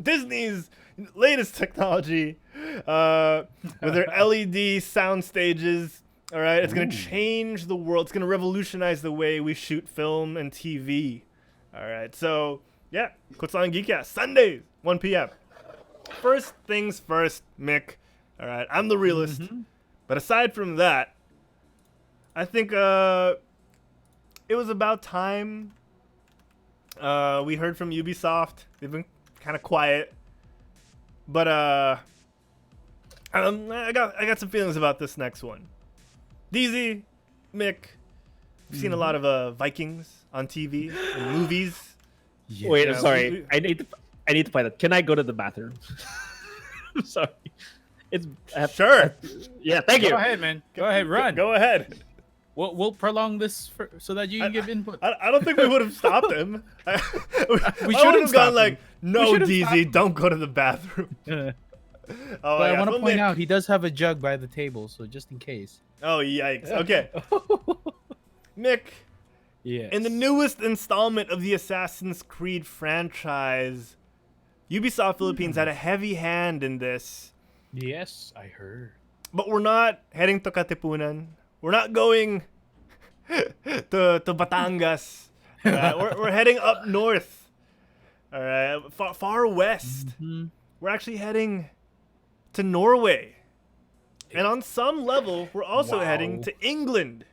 Disney's latest technology with their LED sound stages. All right, it's going to change the world. It's going to revolutionize the way we shoot film and TV. All right, so yeah, Quit Stalling Geekcast, Sundays, 1 p.m. First things first, Mick. All right, I'm the realist. But aside from that, I think it was about time we heard from Ubisoft. They've been kind of quiet. But I got some feelings about this next one. DZ, Mick, we've seen a lot of Vikings on TV and movies.
Yeah.
Wait, I'm sorry. I need to play that. Can I go to the bathroom? I'm sorry.
Sure.
Yeah, thank you.
Go ahead, man. Go ahead, run.
Go ahead.
We'll prolong this so that you can give input.
I don't think we would have stopped him.
We
I
shouldn't
would have
stop
gone like,
him.
no,
should've stopped
DZ,
him."
don't go to the bathroom. Oh,
But I
yeah,
want to
so
point
Mick-
out he does have a jug by the table, so just in case.
Oh, yikes. Okay. Mick,
Yes.
in the newest installment of the Assassin's Creed franchise, Ubisoft Philippines had a heavy hand in this.
Yes, I heard.
But we're not heading to Katipunan. We're not going to Batangas. We're heading up north. All right, far west. We're actually heading to Norway. And on some level, we're also heading to England.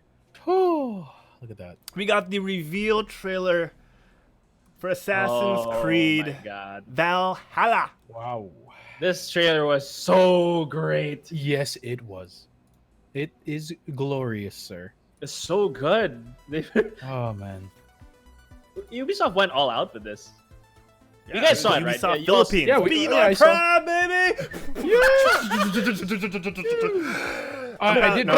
Oh, look at that.
We got the reveal trailer for Assassin's Creed
Oh my God.
Valhalla.
Wow.
This trailer was so great.
Yes, it was. It is glorious, sir.
It's so good.
Oh, man.
Ubisoft went all out with this. You guys saw it, right?
Ubisoft
Yeah, you all-
Philippines.
yeah,
Be
I
my
saw.
pride, baby.
I didn't.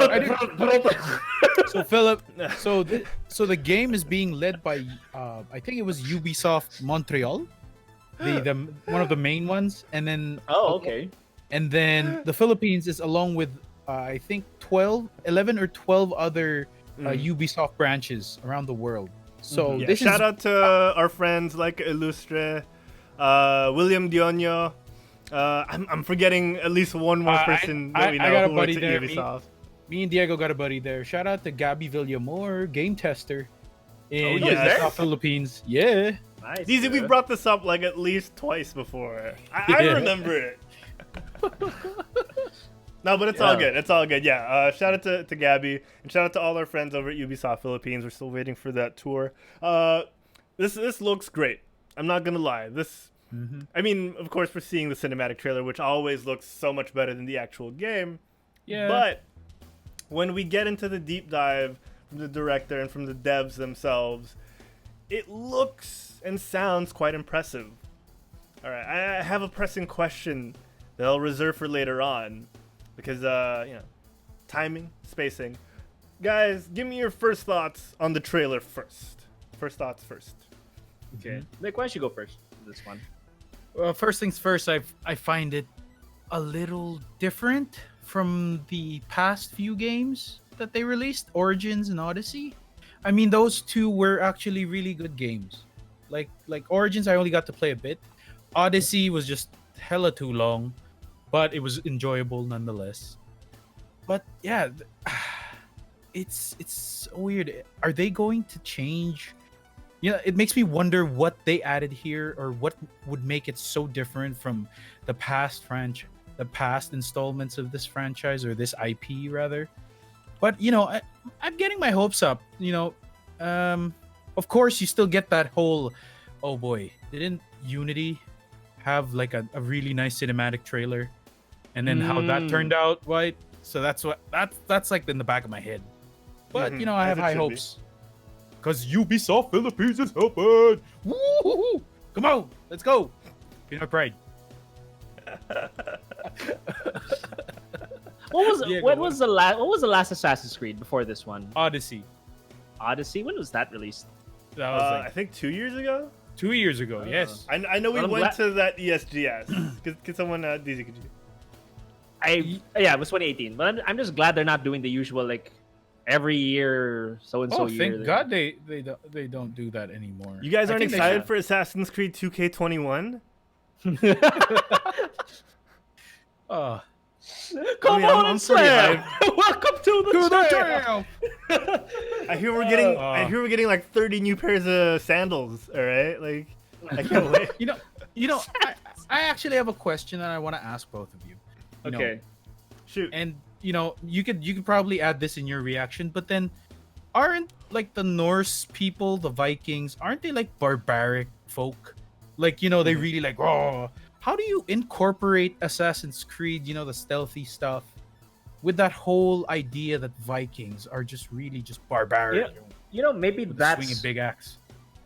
So Philip, so the game is being led by I think it was Ubisoft Montreal, the one of the main ones, and then
okay.
and then the Philippines is along with I think 11 or 12 other Ubisoft branches around the world. So
Yeah,
this
shout
is
out to our friends like Illustre, William Dionio. I'm forgetting at least one more person that we
I got
know
a
who works
buddy
at
there.
Ubisoft.
Me and Diego got a buddy there. Shout out to Gabby Villamor, game tester in
Oh, yeah.
Ubisoft Philippines. Yeah.
Nice.
DZ, we've
dude.
brought this up like at least twice before. I
Yeah.
remember it. No, but it's all good. It's all good. Yeah. Shout out to Gabby and shout out to all our friends over at Ubisoft Philippines. We're still waiting for that tour. This looks great. I'm not gonna lie. I mean, of course, we're seeing the cinematic trailer, which always looks so much better than the actual game.
Yeah.
But when we get into the deep dive from the director and from the devs themselves, it looks and sounds quite impressive. All right, I have a pressing question that I'll reserve for later on because, timing, spacing. Guys, give me your first thoughts on the trailer first. First thoughts first.
Okay. Nick, why don't you go first? This one.
Well, first things first, I find it a little different from the past few games that they released, Origins and Odyssey. I mean, those two were actually really good games. Like Origins, I only got to play a bit. Odyssey was just hella too long, but it was enjoyable nonetheless. But yeah, it's weird. Are they going to change? It makes me wonder what they added here, or what would make it so different from the past installments of this franchise, or this IP rather. But I'm getting my hopes up. Of course, you still get that whole, oh boy, didn't Unity have like a really nice cinematic trailer, and then how that turned out, right? So that's like in the back of my head. But I have high hopes. Because Ubisoft Philippines is helping. Woo! Come on, let's go. Peanut Pride.
What was the last Assassin's Creed before this one?
Odyssey.
Odyssey? When was that released?
That was
I think 2 years ago.
2 years ago. Yes.
I know we went to that ESGS. Could someone DZ, could you?
Yeah, it was 2018. But I'm just glad they're not doing the usual like every year so and so year.
Thank God they don't do that anymore.
You guys aren't excited for Assassin's Creed 2K21?
Come on and slam! Welcome to the jam!
I hear we're getting like 30 new pairs of sandals. All right, like I can't wait.
I actually have a question that I want to ask both of you.
Okay,
shoot.
And you could probably add this in your reaction, but then aren't like the Norse people, the Vikings, aren't they like barbaric folk? Like they really like raw. How do you incorporate Assassin's Creed, the stealthy stuff, with that whole idea that Vikings are just really just barbaric?
Maybe
with
that's
swinging big axe.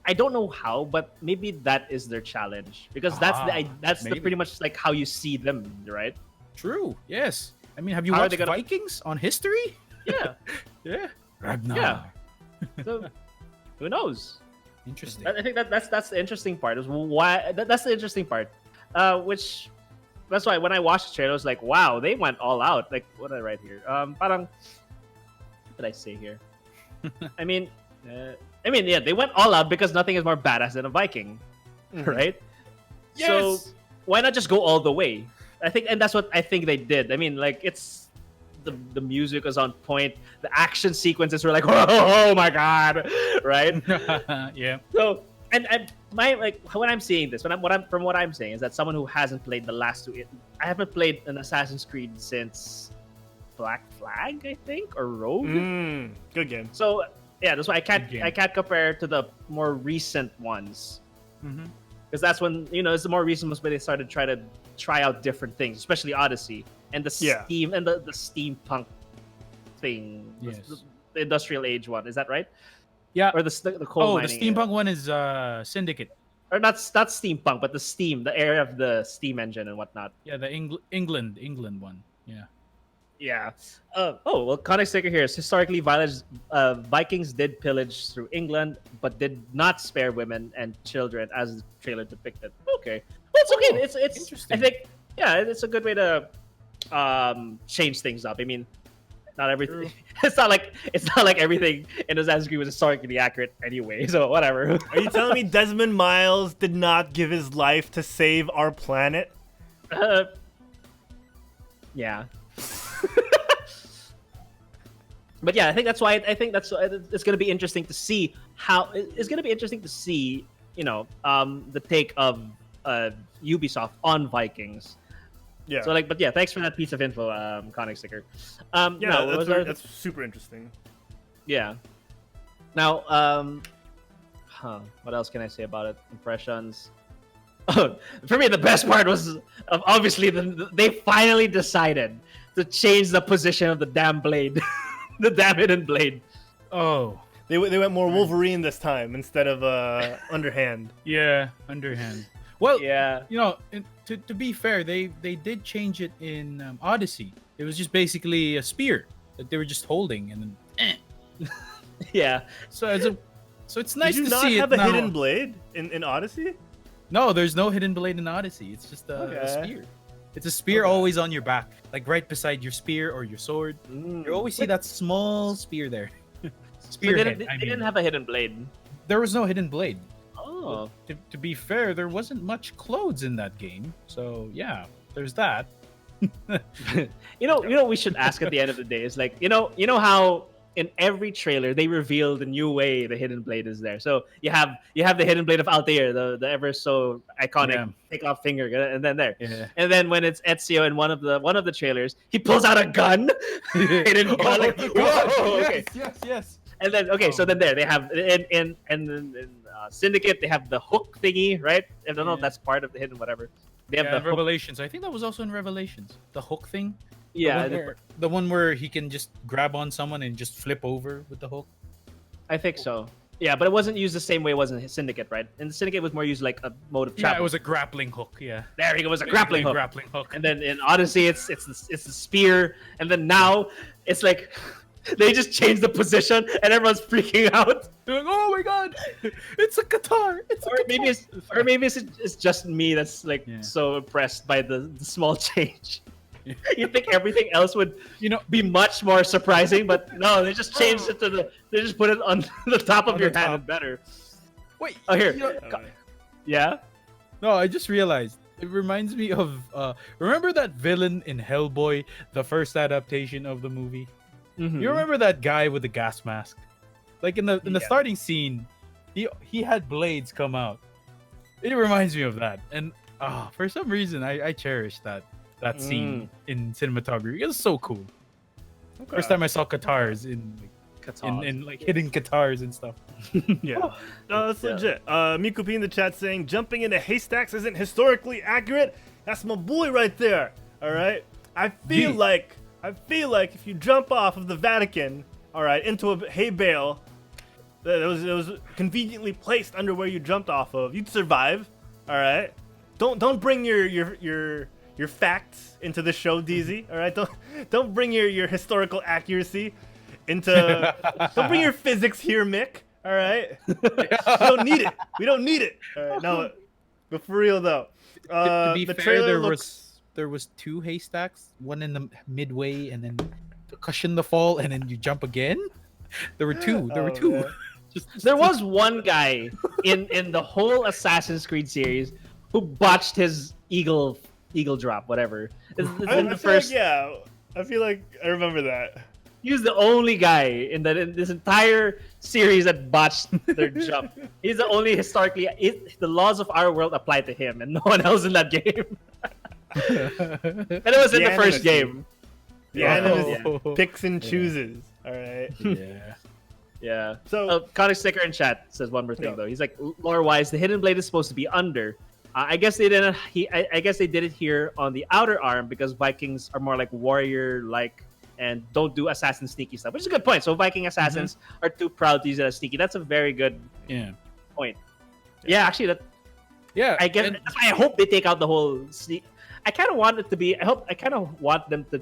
I don't know how, but maybe that is their challenge because that's pretty much like how you see them, right?
True. Yes. I mean, have you watched Vikings on history?
Yeah.
Yeah. Ragnar.
Yeah. So, who knows?
Interesting.
I think that's the interesting part. Is why that's the interesting part. Which that's why when I watched the trailer, I was like, wow, they went all out. Like, what did I write here? Parang, what did I say here? I mean, yeah, they went all out because nothing is more badass than a Viking, right?
Yes.
So why not just go all the way? I think, and that's what I think they did. I mean, like it's the music was on point. The action sequences were like, oh my god, right?
Yeah.
So and what I'm seeing this, from what I'm saying is that someone who hasn't played the last two, I haven't played an Assassin's Creed since Black Flag, I think, or Rogue.
Good game.
So yeah, that's why I can't compare to the more recent ones. Because that's when it's the more recent ones where they started trying to try out different things, especially Odyssey and the steam and the steampunk thing, the industrial age one. Is that right?
Yeah.
Or the coal mining.
The steampunk one is Syndicate.
Or not steampunk, but the steam, the area of the steam engine and whatnot.
Yeah, the England one. Yeah.
Yeah. Well, context taker here is historically Vikings did pillage through England, but did not spare women and children as the trailer depicted. Okay, well, it's okay. It's
interesting.
I think it's a good way to change things up. I mean, not everything. It's not like everything in Assassin's Creed was historically accurate anyway. So whatever.
Are you telling me Desmond Miles did not give his life to save our planet?
Yeah. But yeah, I think that's why it's going to be interesting to see the take of Ubisoft on Vikings.
Yeah.
So but yeah, thanks for that piece of info, Conic Sticker.
That's super interesting.
Yeah. Now, what else can I say about it? Impressions. For me, the best part was obviously they finally decided to change the position of the damn blade, the damn hidden blade.
Oh,
they went more Wolverine this time instead of underhand.
Yeah, underhand. Well,
yeah.
To be fair, they did change it in Odyssey. It was just basically a spear that they were just holding, and then
yeah.
So it's nice to see it now.
Did you not have a hidden blade in Odyssey?
No, there's no hidden blade in Odyssey. It's just a spear. It's a spear always on your back, like right beside your spear or your sword. You always see that small spear there.
Spearhead. They didn't have a hidden blade.
There was no hidden blade.
Oh.
To be fair, there wasn't much clothes in that game. So yeah, there's that.
You know what we should ask at the end of the day is like, you know how in every trailer they reveal the new way the hidden blade is there. So you have the hidden blade of Altair, the ever so iconic take off finger, and then there.
Yeah.
And then when it's Ezio in one of the trailers, he pulls out a gun. Hidden gun, like, whoa, okay.
Yes.
And then so then there they have in Syndicate they have the hook thingy, right? I don't know if that's part of the hidden whatever. They have the hook.
Revelations. I think that was also in Revelations. The hook thing.
Yeah,
The one where he can just grab on someone and just flip over with the hook.
I think so. Yeah, but it wasn't used the same way it was in Syndicate, right? In Syndicate, it was more used like a mode of travel.
Yeah, it was a grappling hook. Yeah.
There you go. It was a grappling hook.
Grappling hook.
And then in Odyssey, it's the spear. And then now it's like they just changed the position and everyone's freaking out.
They're like, oh my god, it's a guitar.
Maybe it's just me that's like so impressed by the small change. You'd think everything else would, be much more surprising, but no, they just changed it they just put it on the top of your hand better.
Wait.
Oh, here. Yeah?
No, I just realized. It reminds me of, remember that villain in Hellboy, the first adaptation of the movie?
Mm-hmm.
You remember that guy with the gas mask? Like in the starting scene, he had blades come out. It reminds me of that. And for some reason, I cherish that scene in cinematography. It was so cool. Okay. First time I saw guitars in like hidden guitars and stuff.
Yeah, no, that's legit. Miku P in the chat saying jumping into haystacks isn't historically accurate. That's my boy right there. All right, I feel like if you jump off of the Vatican, all right, into a hay bale that was conveniently placed under where you jumped off of, you'd survive. All right, don't bring your facts into the show, DZ. All right, don't bring your historical accuracy into. Don't bring your physics here, Mick. All right, we don't need it. All right, no, but for real though,
to be
the
fair,
trailer
there was two haystacks, one in the midway, and then to cushion the fall, and then you jump again. There were two.
Man.
There was one guy in the whole Assassin's Creed series who botched his eagle drop, whatever.
I feel like I remember that.
He was the only guy in this entire series that botched their jump. He's the only historically. The laws of our world apply to him, and no one else in that game. And it was in the first game.
The anime picks and chooses. All right.
Yeah.
So,
Conic Sticker in chat says one more thing though. He's like, lore-wise, the hidden blade is supposed to be under. I guess they didn't. I guess they did it here on the outer arm because Vikings are more like warrior-like and don't do assassin sneaky stuff, which is a good point. So Viking assassins are too proud to use it as sneaky. That's a very good point. Yeah, actually, that.
Yeah,
I guess that's why I hope they take out the whole sneak. I kind of want it to be. I kind of want them to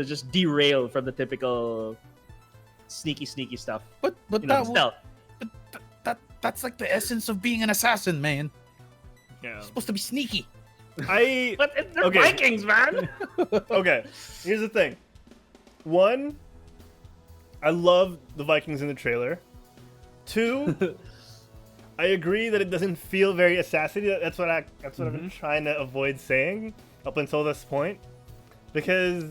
just derail from the typical sneaky stuff.
But that's like the essence of being an assassin, man.
Yeah.
It's supposed to be sneaky.
But they're Vikings, man.
Okay, here's the thing. One, I love the Vikings in the trailer. Two, I agree that it doesn't feel very assassin-y. That's what I've been trying to avoid saying up until this point, because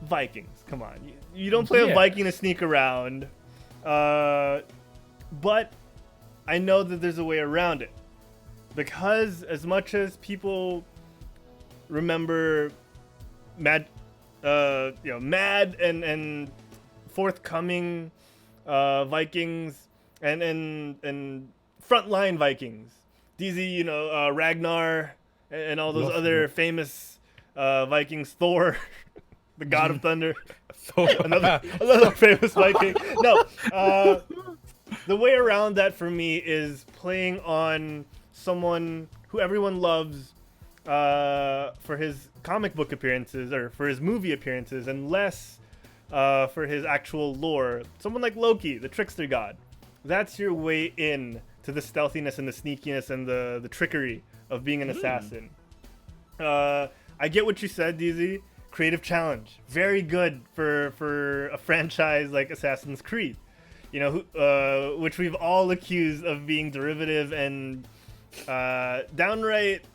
Vikings, come on, you don't play a Viking to sneak around, but I know that there's a way around it, because as much as people remember mad and forthcoming Vikings and frontline Vikings, DZ, Ragnar and all those other famous Vikings, Thor, the god of thunder, another famous Viking. No, the way around that for me is playing on someone who everyone loves for his comic book appearances or for his movie appearances, and less for his actual lore. Someone like Loki, the trickster god. That's your way in to the stealthiness and the sneakiness and the trickery of being an assassin. I get what you said, DZ. Creative challenge, very good for a franchise like Assassin's Creed, which we've all accused of being derivative and downright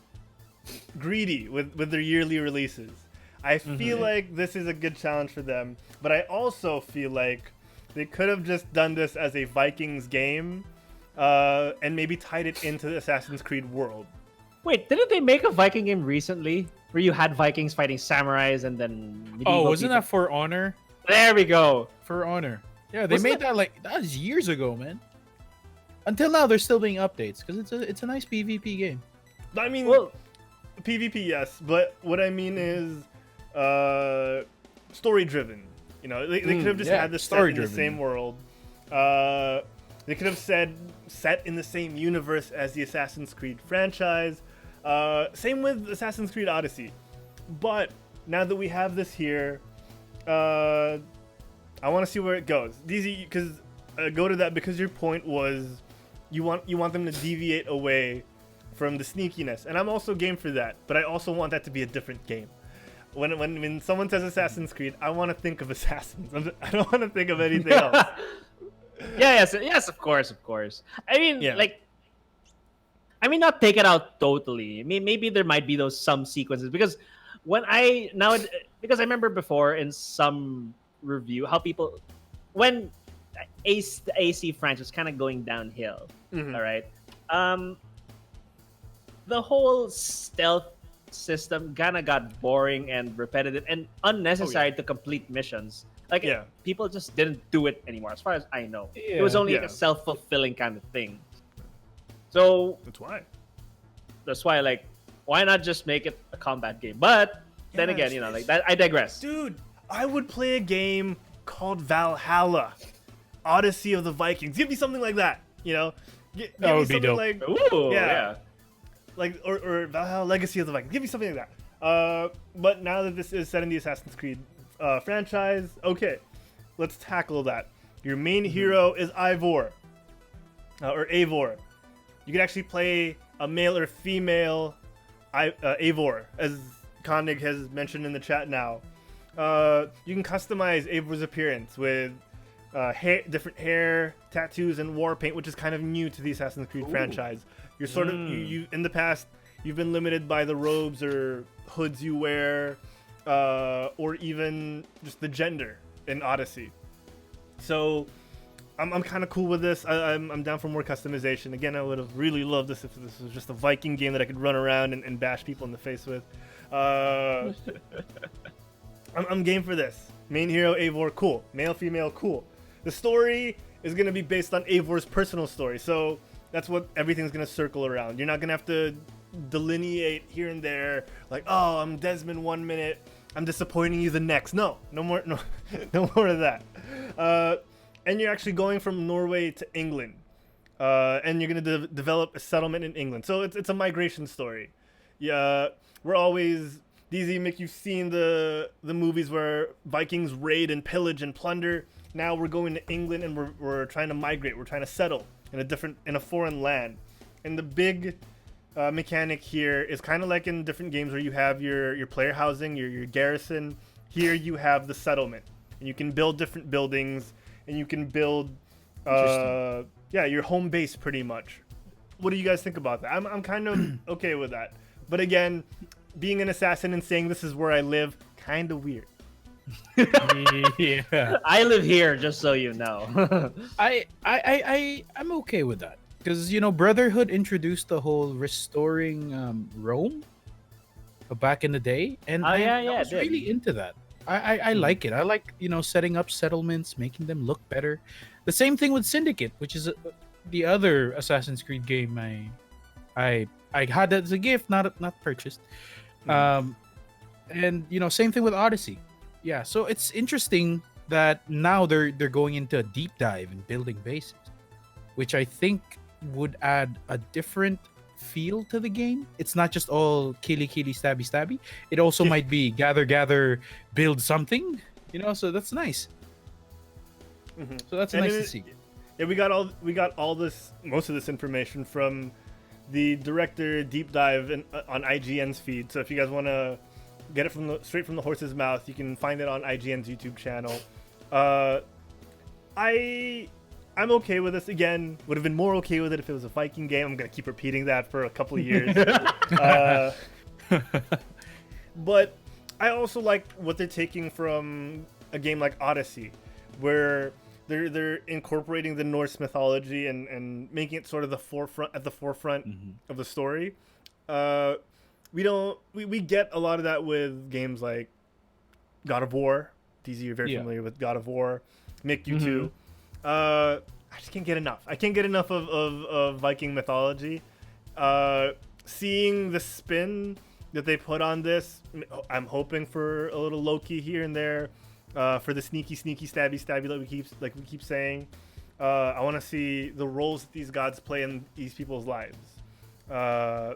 greedy with their yearly releases. I feel like this is a good challenge for them, but I also feel like they could have just done this as a Vikings game, and maybe tied it into the Assassin's Creed world.
Wait, didn't they make a Viking game recently where you had Vikings fighting samurais and then medieval
wasn't
people?
that For Honor?
There we go.
For Honor. Yeah, they
Wasn't
made that like that was years ago, man. Until now, there's still being updates because it's a nice PvP game.
I mean,
Well,
PvP, yes, but what I mean is story driven. You know, they could have just had this set in the same world. They could have said set in the same universe as the Assassin's Creed franchise. Same with Assassin's Creed Odyssey. But now that we have this here, I want to see where it goes. DZ, because go to that because your point was you want them to deviate away from the sneakiness, and I'm also game for that. But I also want that to be a different game. When someone says Assassin's Creed, I want to think of Assassins. I don't want to think of anything else.
yes, of course. I mean, not take it out totally. I mean, maybe there might be some sequences because because I remember before in some review how people when the AC franchise was kind of going downhill. All right, the whole stealth system kind of got boring and repetitive and unnecessary to complete missions. Like people just didn't do it anymore, as far as I know. It was only like a self-fulfilling kind of thing. So that's why, like, why not just make it a combat game? But then again, like that, I digress.
Dude, I would play a game called Valhalla, Odyssey of the Vikings. Give me something like that. You know,
that would be dope.
Like,
Ooh, yeah.
Like or Valhalla Legacy of the Vikings. Give me something like that. But now that this is set in the Assassin's Creed franchise, okay, let's tackle that. Your main hero is Ivor, or Eivor. You can actually play a male or female Eivor, as Koenig has mentioned in the chat now. You can customize Eivor's appearance with different hair, tattoos, and war paint, which is kind of new to the Assassin's Creed franchise. You're sort of you in the past you've been limited by the robes or hoods you wear, or even just the gender in Odyssey. So I'm kind of cool with this. I'm down for more customization. Again, I would have really loved this if this was just a Viking game that I could run around and bash people in the face with. I'm game for this. Main hero Eivor, cool. Male, female, cool. The story is going to be based on Eivor's personal story, so that's what everything's going to circle around. You're not going to have to delineate here and there, like, oh, I'm Desmond 1 minute, I'm disappointing you the next. No more of that. And you're actually going from Norway to England, and you're going to develop a settlement in England. So it's a migration story. Yeah, we're always... DZ, Mick, you've seen the movies where Vikings raid and pillage and plunder. Now we're going to England and we're trying to migrate. We're trying to settle in a foreign land. And the big mechanic here is kind of like in different games where you have your player housing, your garrison. Here you have the settlement, and you can build different buildings, and you can build your home base pretty much. What do you guys think about that? I'm kind of okay with that. But again, being an assassin and saying this is where I live, kind of weird.
Yeah,
I live here, just so you know.
I'm okay with that because Brotherhood introduced the whole restoring Rome back in the day, and I was really into that. I like it. I like setting up settlements, making them look better. The same thing with Syndicate, which is the other Assassin's Creed game I had as a gift, not purchased. And same thing with Odyssey. Yeah, so it's interesting that now they're going into a deep dive in building bases, which I think would add a different feel to the game. It's not just all killy stabby stabby. It also might be gather, build something. So that's nice.
Mm-hmm.
So that's nice to see.
Yeah, we got all this, most of this information from the director deep dive on IGN's feed. So if you guys want to get it straight from the horse's mouth, you can find it on IGN's YouTube channel. I'm okay with this. Again, would have been more okay with it if it was a Viking game. I'm gonna keep repeating that for a couple of years. But I also like what they're taking from a game like Odyssey, where they're incorporating the Norse mythology and making it sort of the forefront of the story. We get a lot of that with games like God of War. DZ, you're very familiar with God of War. Mick, you too. I just can't get enough. I can't get enough of Viking mythology. Seeing the spin that they put on this, I'm hoping for a little Loki here and there, for the sneaky stabby like we keep saying. I want to see the roles that these gods play in these people's lives. I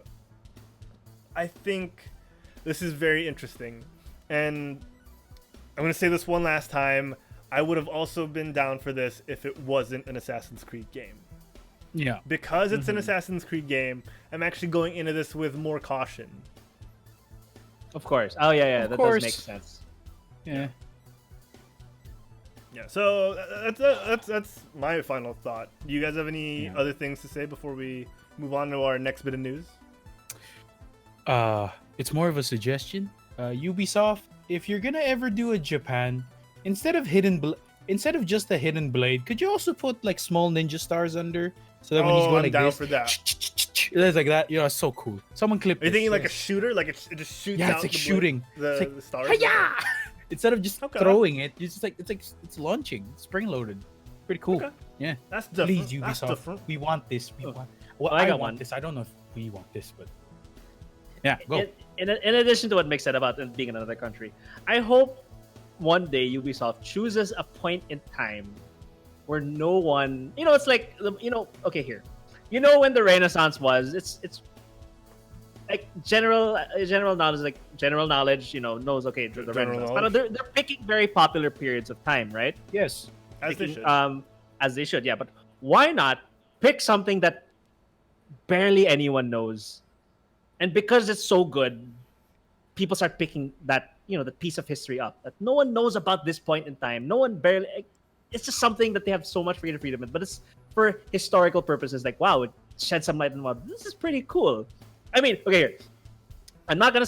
think this is very interesting, and I'm going to say this one last time. I would have also been down for this if it wasn't an Assassin's Creed game.
Yeah.
Because it's an Assassin's Creed game, I'm actually going into this with more caution.
Of course. Oh yeah, that does make sense.
Yeah.
Yeah. So that's my final thought. Do you guys have any other things to say before we move on to our next bit of news?
It's more of a suggestion. Ubisoft, if you're gonna ever do a Japan, instead of just a hidden blade, could you also put like small ninja stars under, so that when he's going like
down
this,
for that.
It's like that. You know, it's so cool. Someone clip.
Are you thinking like a shooter, like it just shoots out?
Yeah, it's like shooting.
The
It's like,
stars.
Hi-ya! Instead of just throwing it, it's like it's launching, spring loaded. Pretty cool.
Okay.
Yeah.
That's different.
Please,
That's
Ubisoft,
different.
we want this. We want.
Well,
I
got
want
one.
this. I don't know if we want this, but yeah, go.
In addition to what Mick said about it being another country, I hope one day Ubisoft chooses a point in time where no one, it's like, okay, here, when the Renaissance was, it's like general knowledge, knows, okay, the Renaissance. But they're picking very popular periods of time, right?
Yes.
As they should.
As they should, yeah. But why not pick something that barely anyone knows, and because it's so good, people start picking that that piece of history up that no one knows about this point in time. No one barely. It's just something that they have so much freedom in, but it's for historical purposes. Like, wow, it shed some light on, wow, this is pretty cool. I mean, okay, here. I'm trying not to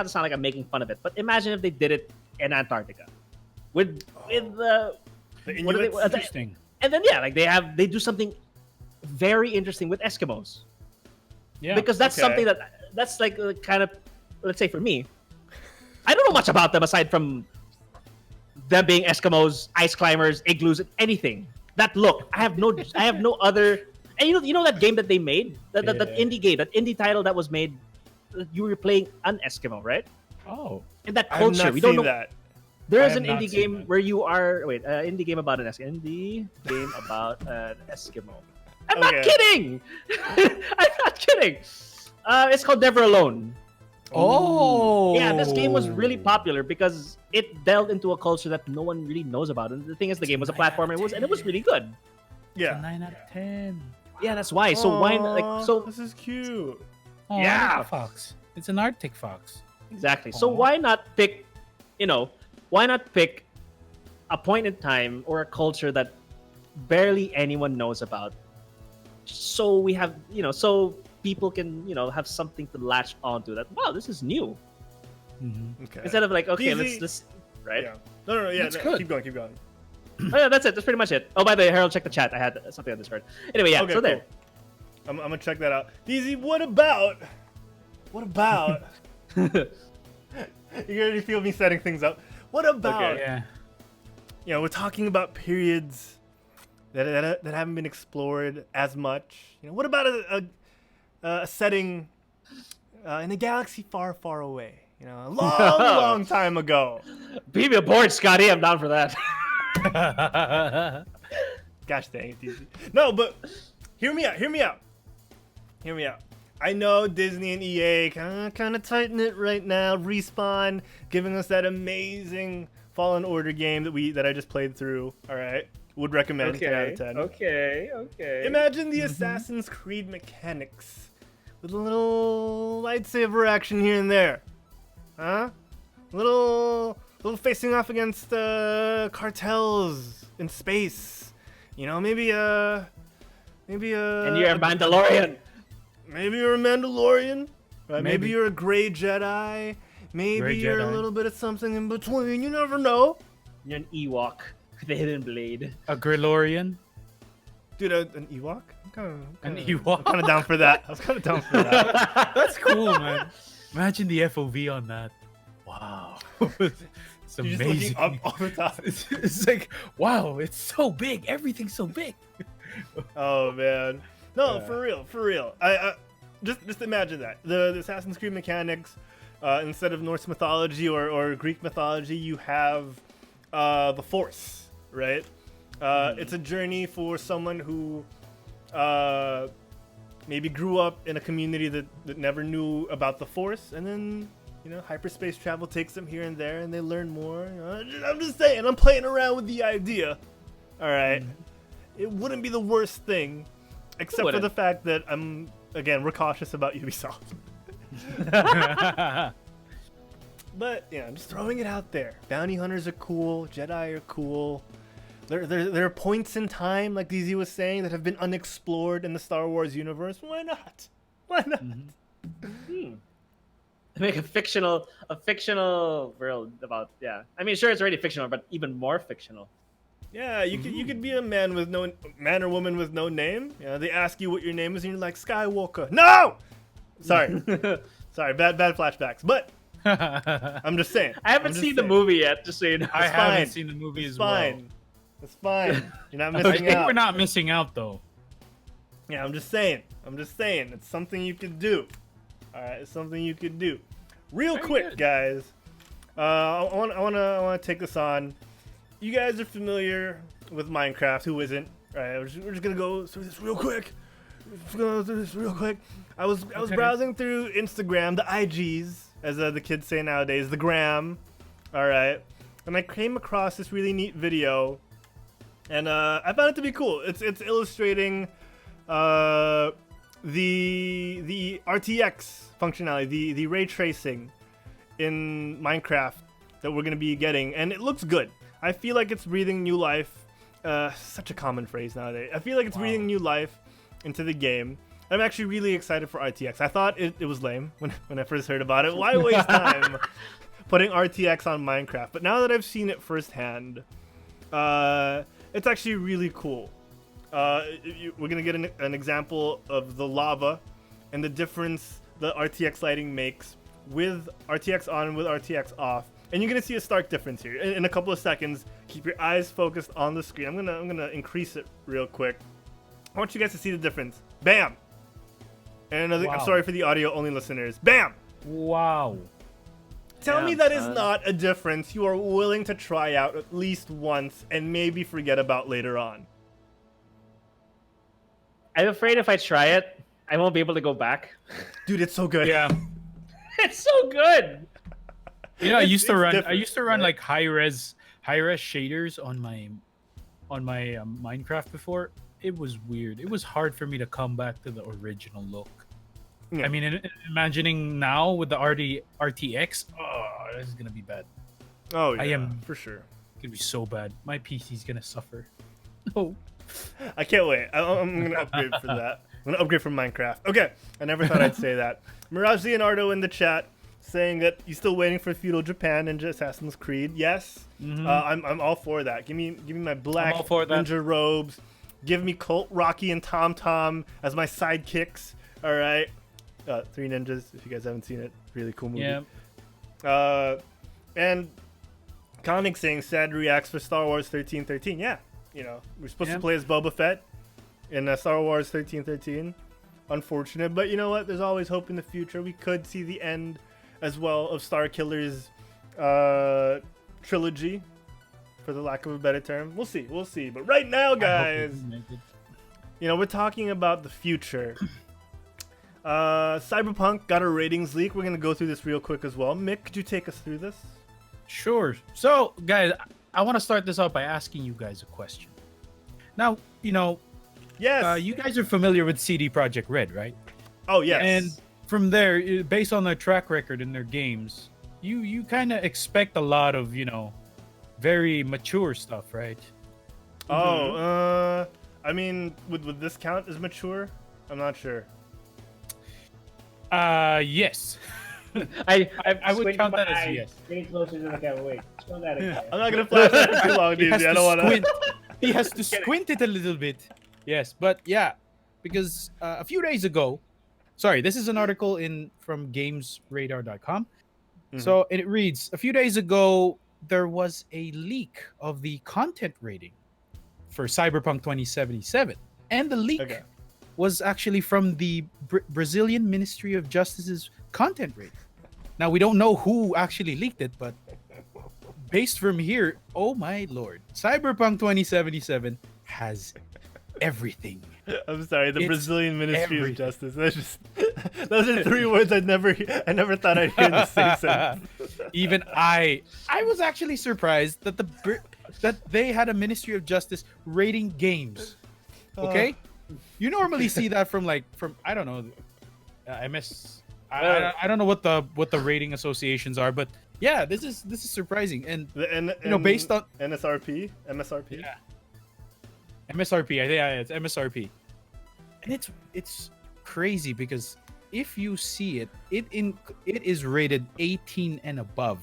sound like I'm making fun of it, but imagine if they did it in Antarctica with
the Inuits?
Interesting.
and then they do something very interesting with Eskimos.
Yeah.
Because that's something that's like kind of, let's say for me, I don't know much about them aside from them being Eskimos, ice climbers, igloos, anything. That look, I have no other. And you know that game that they made, that indie game, that indie title that was made, you were playing an Eskimo, right?
Oh.
And that
I've
culture,
not
we don't
seen
know.
that.
There
I
is
have
an
not
indie
seen
game
that.
where you are indie game about an Eskimo. Indie game about an Eskimo. I'm not
Okay.
kidding. I'm not kidding. It's called Never Alone.
Oh.
Yeah, this game was really popular because it delved into a culture that no one really knows about. And the thing is, the game was a platformer, and it was really good.
Yeah.
9 out of 10.
Yeah, that's why. So why not?
Aw,
Like, so
this is cute.
Oh,
Yeah.
Arctic fox. It's an Arctic fox.
exactly. So
Aw.
why not pick? Why not pick a point in time or a culture that barely anyone knows about? So we have, so people can, have something to latch onto. That, wow, this is new.
Mm-hmm.
Okay.
Instead of like, okay,
Easy.
let's right.
Yeah. No, yeah.
That's
No,
good.
keep going.
Oh, yeah, that's it. That's pretty much it. Oh, by the way, Harold, check the chat. I had something on Discord. Anyway, yeah.
Okay,
so there.
I'm gonna check that out. DZ, what about? You already feel me setting things up. What about?
Yeah.
We're talking about periods that haven't been explored as much. What about a setting in a galaxy far, far away? A long time ago.
Be me aboard, Scotty. I'm down for that.
Gosh dang it, DZ. No, but hear me out. I know Disney and EA kind of tighten it right now. Respawn giving us that amazing Fallen Order game that I just played through. All right, would recommend 10 out of 10.
Okay.
Imagine the Assassin's Creed mechanics with a little lightsaber action here and there, huh? Little facing off against cartels in space. Maybe
And you're a Mandalorian.
Maybe you're a Mandalorian. Right? Maybe you're a gray Jedi. Maybe
Gray
you're a
Jedi.
little bit of something in between. You never know.
You're an Ewok with a hidden blade.
A Grillorian.
Dude, an Ewok?
An Ewok.
I'm kind of down for that. I was kind of down for that.
That's cool, man. Imagine the FOV on that. Wow. It's
You're just
amazing.
looking up all the time.
It's like, wow, it's so big. Everything's so big.
Oh man, no,
Yeah.
for real. I just imagine that the Assassin's Creed mechanics, instead of Norse mythology or Greek mythology, you have the Force, right? It's a journey for someone who maybe grew up in a community that never knew about the Force, and then hyperspace travel takes them here and there, and they learn more. I'm just saying, I'm playing around with the idea. All right. It wouldn't be the worst thing, except for the fact that we're cautious about Ubisoft. But I'm just throwing it out there. Bounty hunters are cool. Jedi are cool. There are points in time, like DZ was saying, that have been unexplored in the Star Wars universe. Why not? Why not?
Make a fictional world about I mean, sure, it's already fictional, but even more fictional.
Yeah, you could be a man or woman with no name. They ask you what your name is, and you're like Skywalker. No, sorry, sorry, bad flashbacks. But I'm just saying.
I haven't seen the movie yet, just so you know.
I
fine.
haven't seen the movie
It's
as
fine. It's fine. You're not
well. I
missing
think
out.
we're not missing out though.
Yeah, I'm just saying. It's something you could do. All right, it's something you could do. Real
Very
quick,
good.
guys. I want to take this on. You guys are familiar with Minecraft. Who isn't? All right, we're just gonna go through this real quick. I was browsing through Instagram, the IGs, as the kids say nowadays, the gram. All right, and I came across this really neat video, and I found it to be cool. It's illustrating the RTX functionality, the ray tracing in Minecraft that we're gonna be getting, and it looks good. I feel like it's breathing new life. Such a common phrase nowadays. I feel like it's breathing new life into the game. I'm actually really excited for RTX. I thought it was lame when I first heard about it. Why waste time putting RTX on Minecraft? But now that I've seen it firsthand, it's actually really cool. We're gonna get an example of the lava and the difference the RTX lighting makes with RTX on and with RTX off. And you're gonna see a stark difference here in a couple of seconds. Keep your eyes focused on the screen. I'm gonna increase it real quick. I want you guys to see the difference. Bam! And another. I'm
Wow.
sorry for the audio only listeners. Bam!
Wow.
Tell me
Damn,
that is
son.
not a difference you are willing to try out at least once and maybe forget about later on.
I'm afraid if I try it, I won't be able to go back.
Dude, it's so good.
Yeah.
It's so good.
You know, I used to
It's
run. I
different,
used to run
right?
like high res shaders on my Minecraft before. It was weird. It was hard for me to come back to the original look.
Yeah.
I mean, imagining now with the RTX, oh, this is gonna be bad.
Oh yeah,
I am-
for sure.
It's gonna be so bad. My PC's gonna suffer. No.
I can't wait. I'm gonna upgrade for that. I'm gonna upgrade from Minecraft. Okay, I never thought I'd say that. Mirage Leonardo in the chat saying that he's still waiting for feudal Japan Ninja Assassin's Creed. Yes, I'm all for that. Give me my black
all for that.
ninja robes. Give me Colt, Rocky, and Tom Tom as my sidekicks. All right, Three Ninjas. If you guys haven't seen it, really cool movie.
Yeah.
And Koenig saying sad reacts for Star Wars 1313. Yeah, we're supposed to play as Boba Fett in Star Wars 1313. Unfortunate, but you know what? There's always hope in the future. We could see the end as well of Star Killer's trilogy, for the lack of a better term. We'll see. But right now, guys, we're talking about the future. Cyberpunk got a ratings leak. We're gonna go through this real quick as well. Mick, could you take us through this?
Sure. So, guys, I want to start this out by asking you guys a question. Now,
Yes.
you guys are familiar with CD Projekt Red, right?
Oh yes.
And from there, based on their track record in their games, you kind of expect a lot of, very mature stuff, right?
Oh, I mean, would this count as mature? I'm not sure.
Yes.
I
would
squinted
count
my
that as
eyes,
yes.
Getting closer to the camera. Wait, show that again.
I'm not gonna flash that for too long,
He has
DZ. I
to
don't want
squint.
to.
He has to squint it a little bit. Yes, but yeah, because a few days ago, sorry, this is an article from GamesRadar.com. So and it reads: a few days ago, there was a leak of the content rating for Cyberpunk 2077, and the leak was actually from the Brazilian Ministry of Justice's content rating. Now we don't know who actually leaked it, but based from here, oh my lord, Cyberpunk 2077 has everything.
I'm sorry, the
It's
Brazilian Ministry
everything.
of Justice. That's just those are three words I never thought I'd hear in the same sentence.
Even I was actually surprised that that they had a Ministry of Justice rating games. Okay, you normally see that from I don't know, MS. I don't know what the rating associations are, but yeah, this is surprising, and based on
MSRP.
Yeah. MSRP, I think it's MSRP, and it's crazy because if you see it, it is rated 18 and above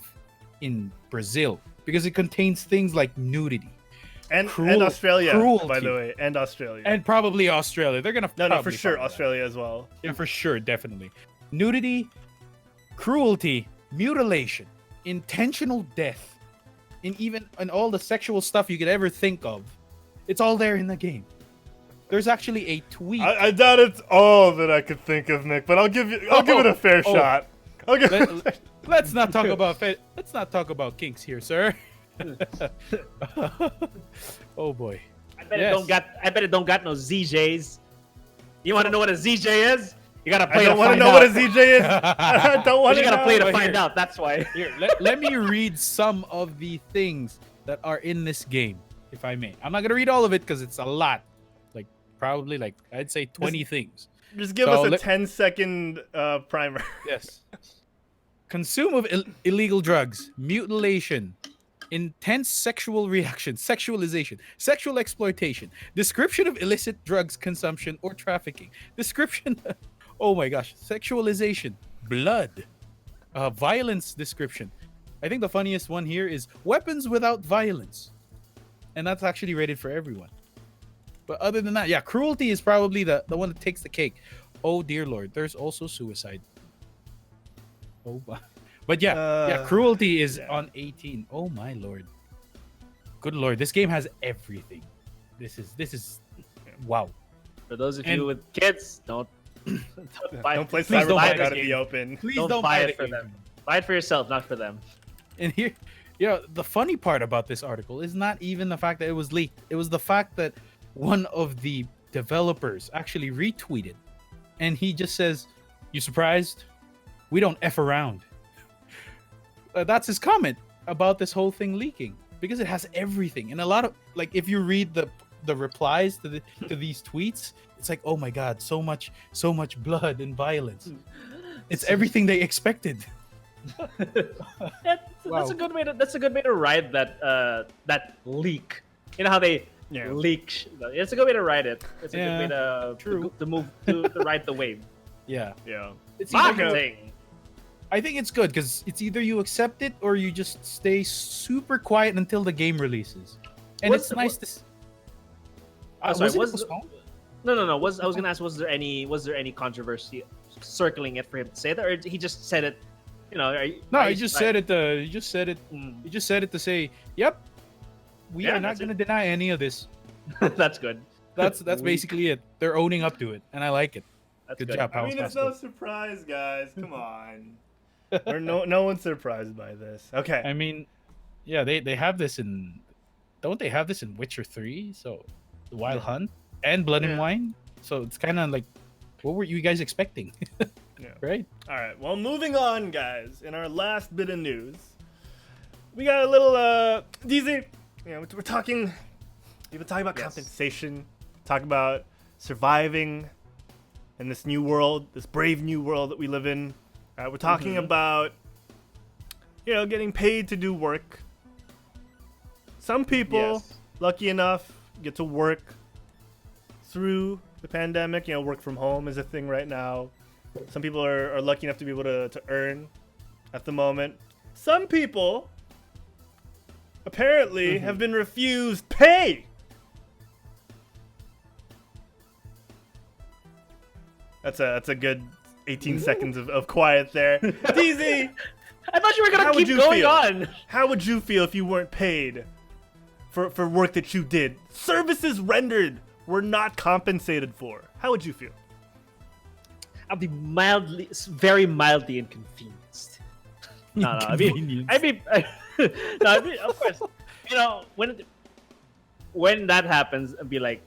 in Brazil because it contains things like nudity
and Australia,
cruelty,
by the way, and Australia,
and probably Australia. They're gonna
no, for
probably
sure
follow that.
Australia as well.
Yeah, for sure, definitely. Nudity, cruelty, mutilation, intentional death, and all the sexual stuff you could ever think of. It's all there in the game. There's actually a tweet.
I doubt it's all that I could think of, Mick, but I'll give it a fair shot. I'll give it.
Let's not talk about kinks here, sir. Oh boy.
I bet it don't got no ZJs. You want to know what a ZJ is? You gotta play
I don't
to find
know
out.
what a ZJ is. I don't want
You
to
gotta
know.
play to
Right
find
here.
out. That's why.
Here, let me read some of the things that are in this game, if I may. I'm not gonna read all of it because it's a lot. Probably I'd say 20 things.
Just give us a 10-second primer.
Yes. Consume of illegal drugs, mutilation, intense sexual reaction, sexualization, sexual exploitation, description of illicit drugs consumption or trafficking, description, oh my gosh, sexualization, blood, violence description. I think the funniest one here is weapons without violence. And that's actually rated for everyone. But other than that, yeah, cruelty is probably the one that takes the cake. Oh dear lord, there's also suicide. Oh, but yeah, cruelty is on 18. Oh my lord, good lord, this game has everything. This is wow.
For those of you with kids, don't buy
Don't play
Please don't buy
Cyberpunk
this
out in
game.
the open.
Please
Don't
don't
buy
buy
it for
the game.
them. Buy it for yourself, not for them.
And here, the funny part about this article is not even the fact that it was leaked. It was the fact that one of the developers actually retweeted, and he just says, "You surprised? We don't F around." That's his comment about this whole thing leaking because it has everything. And a lot of if you read the replies to these tweets, it's like, oh my god, so much blood and violence. It's everything they expected.
That's a good way to ride that leak. You know how they leak. It's a good way to ride it. It's a good way to move to ride the wave.
Yeah. It's
Marketing.
I think it's good because it's either you accept it or you just stay super quiet until the game releases. And
What's
it's nice to.
sorry,
was it
was-
postponed?
No. I was gonna ask, was there any controversy circling it for him to say that, or he just said it?
He just said it. He just said it. He just said it to say, "Yep, we are not
that's
going to deny any of this."
That's good.
That's basically it. They're owning up to it, and I like it.
That's
Good
good.
job,
I
House
mean, it's
Pascal.
no surprise, guys. Come on. No one's surprised by this. Okay.
I mean, yeah, they have this in. Don't they have this in Witcher 3? So, the Wild Hunt and Blood and Wine. So it's kind of like, what were you guys expecting? Right?
All right. Well, moving on, guys. In our last bit of news, we got a little DZ. We're talking. We've been talking about compensation, talking about surviving in this new world, this brave new world that we live in. We're talking about, getting paid to do work. Some people, lucky enough, get to work through the pandemic. Work from home is a thing right now. Some people are lucky enough to be able to earn at the moment. Some people apparently have been refused pay. That's a good 18 seconds of quiet there. DZ,
I thought you were gonna keep going on.
how would you feel if you weren't paid for work that you did? Services rendered were not compensated for. How would you feel?
I'll be very mildly inconvenienced. No, I mean, no, I mean, of course, you know, when that happens, I'd be like,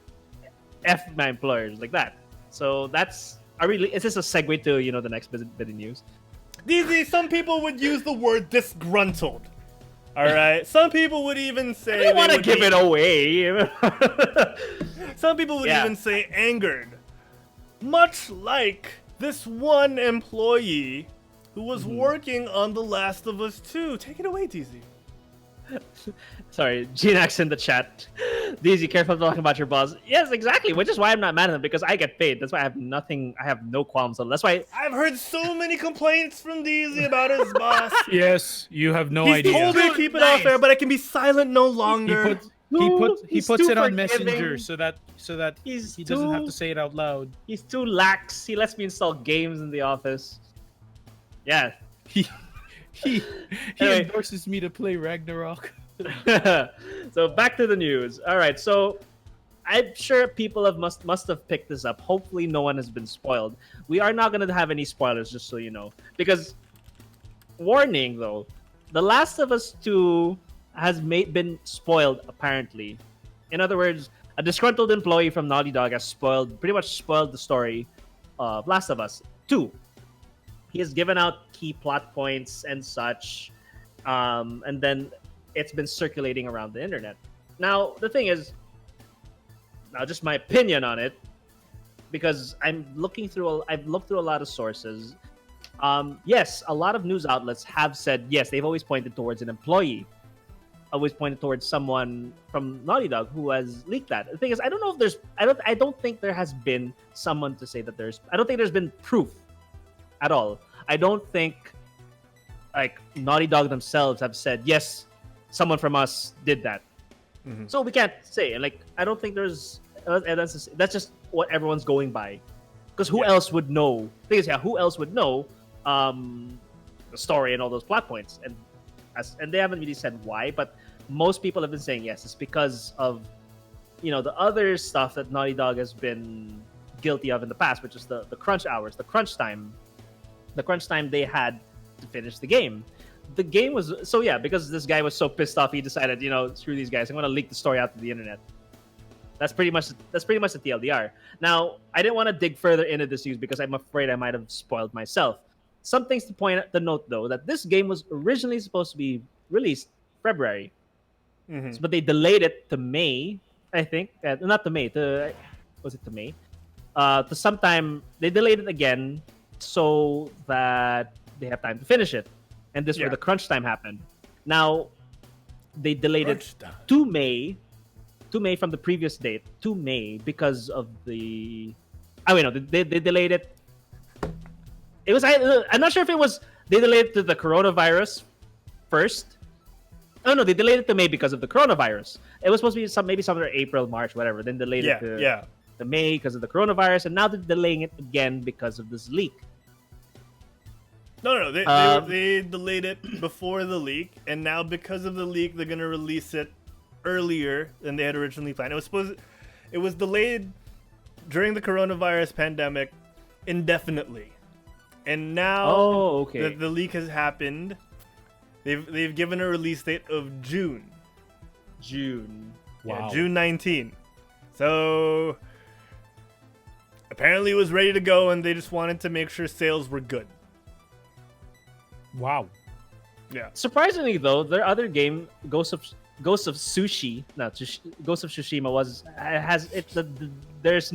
F my employers, like that. So is this a segue to, you know, the next bit of news?
DZ, some people would use the word disgruntled. All right. Some people would even say
I don't want to give it away.
Some people would even say angered. Much like this one employee who was working on The Last of Us 2. Take it away, DZ.
Sorry, Ginax in the chat. DZ, careful talking about your boss. Yes, exactly. Which is why I'm not mad at him, because I get paid. That's why I have no qualms on. That's why
I've heard so many complaints from DZ about his boss.
Yes, you have no
He's
idea.
told me to keep it off air, but I can be silent no longer.
He puts
too
it on
forgiving.
Messenger so that he doesn't have to say it out loud.
He's too lax. He lets me install games in the office. Yeah.
He
Anyway.
endorses me to play Ragnarok.
So back to the news. All right, so I'm sure people must have picked this up. Hopefully, no one has been spoiled. We are not going to have any spoilers, just so you know, because warning though, The Last of Us 2 has been spoiled apparently. In other words, a disgruntled employee from Naughty Dog has pretty much spoiled the story of Last of Us 2. He has given out key plot points and such, and then it's been circulating around the internet. Now, the thing is, just my opinion on it, because I've looked through a lot of sources. Yes, a lot of news outlets have said yes. They've always pointed towards an employee, always pointed towards someone from Naughty Dog who has leaked that. The thing is, I don't know if there's. I don't think there has been someone to say that there's. I don't think there's been proof at all. I don't think like Naughty Dog themselves have said yes, someone from us did that. So we can't say. And like, I don't think there's. That's just what everyone's going by. Because who else would know? The thing is, who else would know the story and all those plot points? And they haven't really said why, but most people have been saying yes. It's because of, you know, the other stuff that Naughty Dog has been guilty of in the past, which is the crunch hours, the crunch time they had to finish the game. The game was because this guy was so pissed off, he decided, you know, screw these guys, I'm gonna leak the story out to the internet. That's pretty much the TLDR. Now, I didn't want to dig further into this news because I'm afraid I might have spoiled myself. Some things to note though, that this game was originally supposed to be released February, but they delayed it to May, I think. Not to May. Was it to May? To sometime. They delayed it again so that they have time to finish it, and this is where the crunch time happened. Now, they delayed it to May. To May from the previous date to May because of the. They delayed it. It was. I'm not sure if it was. They delayed it to the coronavirus first. Oh no, they delayed it to May because of the coronavirus. It was supposed to be maybe somewhere April, March, whatever. Then delayed it to May because of the coronavirus, and now they're delaying it again because of this leak.
No. They delayed it before the leak, and now because of the leak, they're gonna release it earlier than they had originally planned. It was delayed during the coronavirus pandemic indefinitely, and now the leak has happened. They've given a release date of June.
Wow.
June 19. So apparently it was ready to go, and they just wanted to make sure sales were good.
Wow.
Yeah.
Surprisingly though, their other game, Ghost of Tsushima there's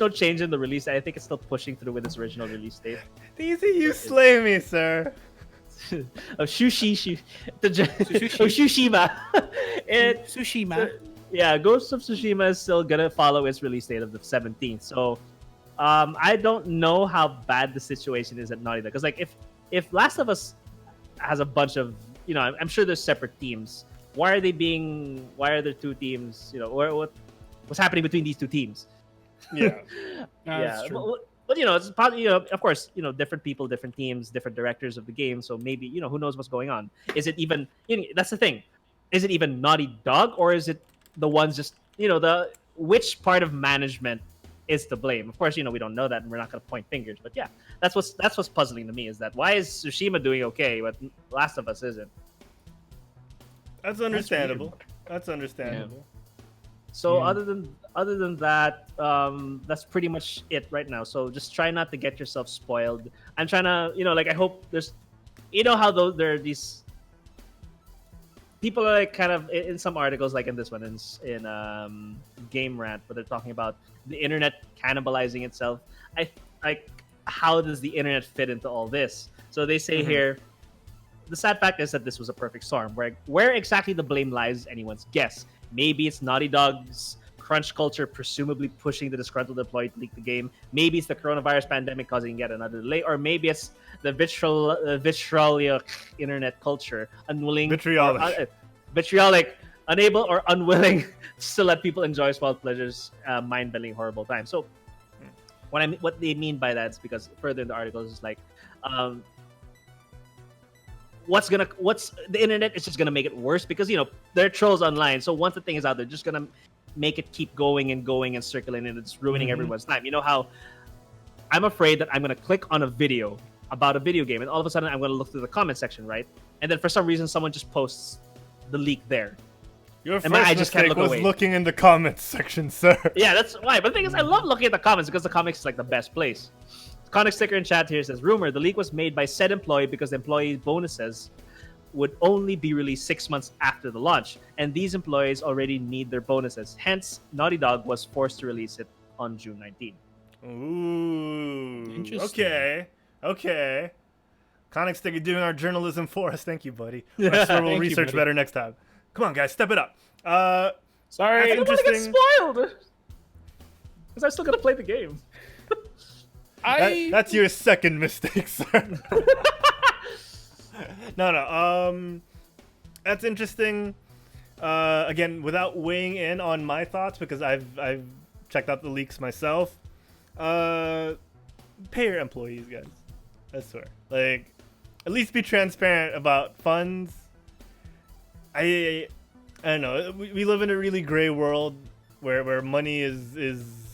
no change in the release. I think it's still pushing through with its original release date.
Easy, you slay me, sir.
Of Tsushima.
Tsushima.
Yeah, Ghost of Tsushima is still gonna follow its release date of the 17th. So I don't know how bad the situation is at Naughty Dog, because like if Last of Us has a bunch of, you know, I'm sure there's separate teams. Why are there two teams? You know, what's happening between these two teams?
Yeah.
Yeah, but you know, it's probably, you know, of course, you know, different people, different teams, different directors of the game. So maybe, you know, who knows what's going on? Is it even? You know, that's the thing. Is it even Naughty Dog, or is it the ones just, you know, which part of management is to blame? Of course, you know, we don't know that, and we're not going to point fingers. But yeah, that's what's puzzling to me, is that why is Tsushima doing okay, but Last of Us isn't?
That's understandable. That's understandable.
So other than that, that's pretty much it right now. So just try not to get yourself spoiled. I'm trying to, you know, like, I hope there's, you know, how there are these people are like kind of in some articles, like in this one, in Game Rant, where they're talking about the internet cannibalizing itself. Like, how does the internet fit into all this? So they say here, the sad fact is that this was a perfect storm. Where exactly the blame lies, anyone's guess. Maybe it's Naughty Dog's crunch culture, presumably pushing the disgruntled employee to leak the game. Maybe it's the coronavirus pandemic causing yet another delay, or maybe it's the vitriolic internet culture, vitriolic, unable or unwilling to let people enjoy small pleasures, mind-bending, horrible times. So, what they mean by that is because further in the article is like, what's the internet is just gonna make it worse, because, you know, there are trolls online. So once the thing is out, they're just gonna make it keep going and circulating, and it's ruining everyone's time. You know how I'm afraid that I'm gonna click on a video about a video game, and all of a sudden I'm gonna look through the comment section, right? And then for some reason someone just posts the leak there.
Your first mistake was looking in the comments section, sir.
Yeah, that's why. But the thing is, I love looking at the comments, because the comments is like the best place. Conic sticker in chat here says, rumor, the leak was made by said employee because the employee bonuses would only be released 6 months after the launch, and these employees already need their bonuses. Hence, Naughty Dog was forced to release it on June 19.
Ooh.
Interesting.
Okay. Conic sticker doing our journalism for us. Thank you, buddy. I'm sure we'll research better next time. Come on, guys, step it up.
Sorry, I don't want to get spoiled, because I'm still gonna play the game.
That's your second mistake, sir. No. That's interesting. Again, without weighing in on my thoughts, because I've checked out the leaks myself. Pay your employees, guys. I swear. Like, at least be transparent about funds. I don't know. We live in a really gray world where money is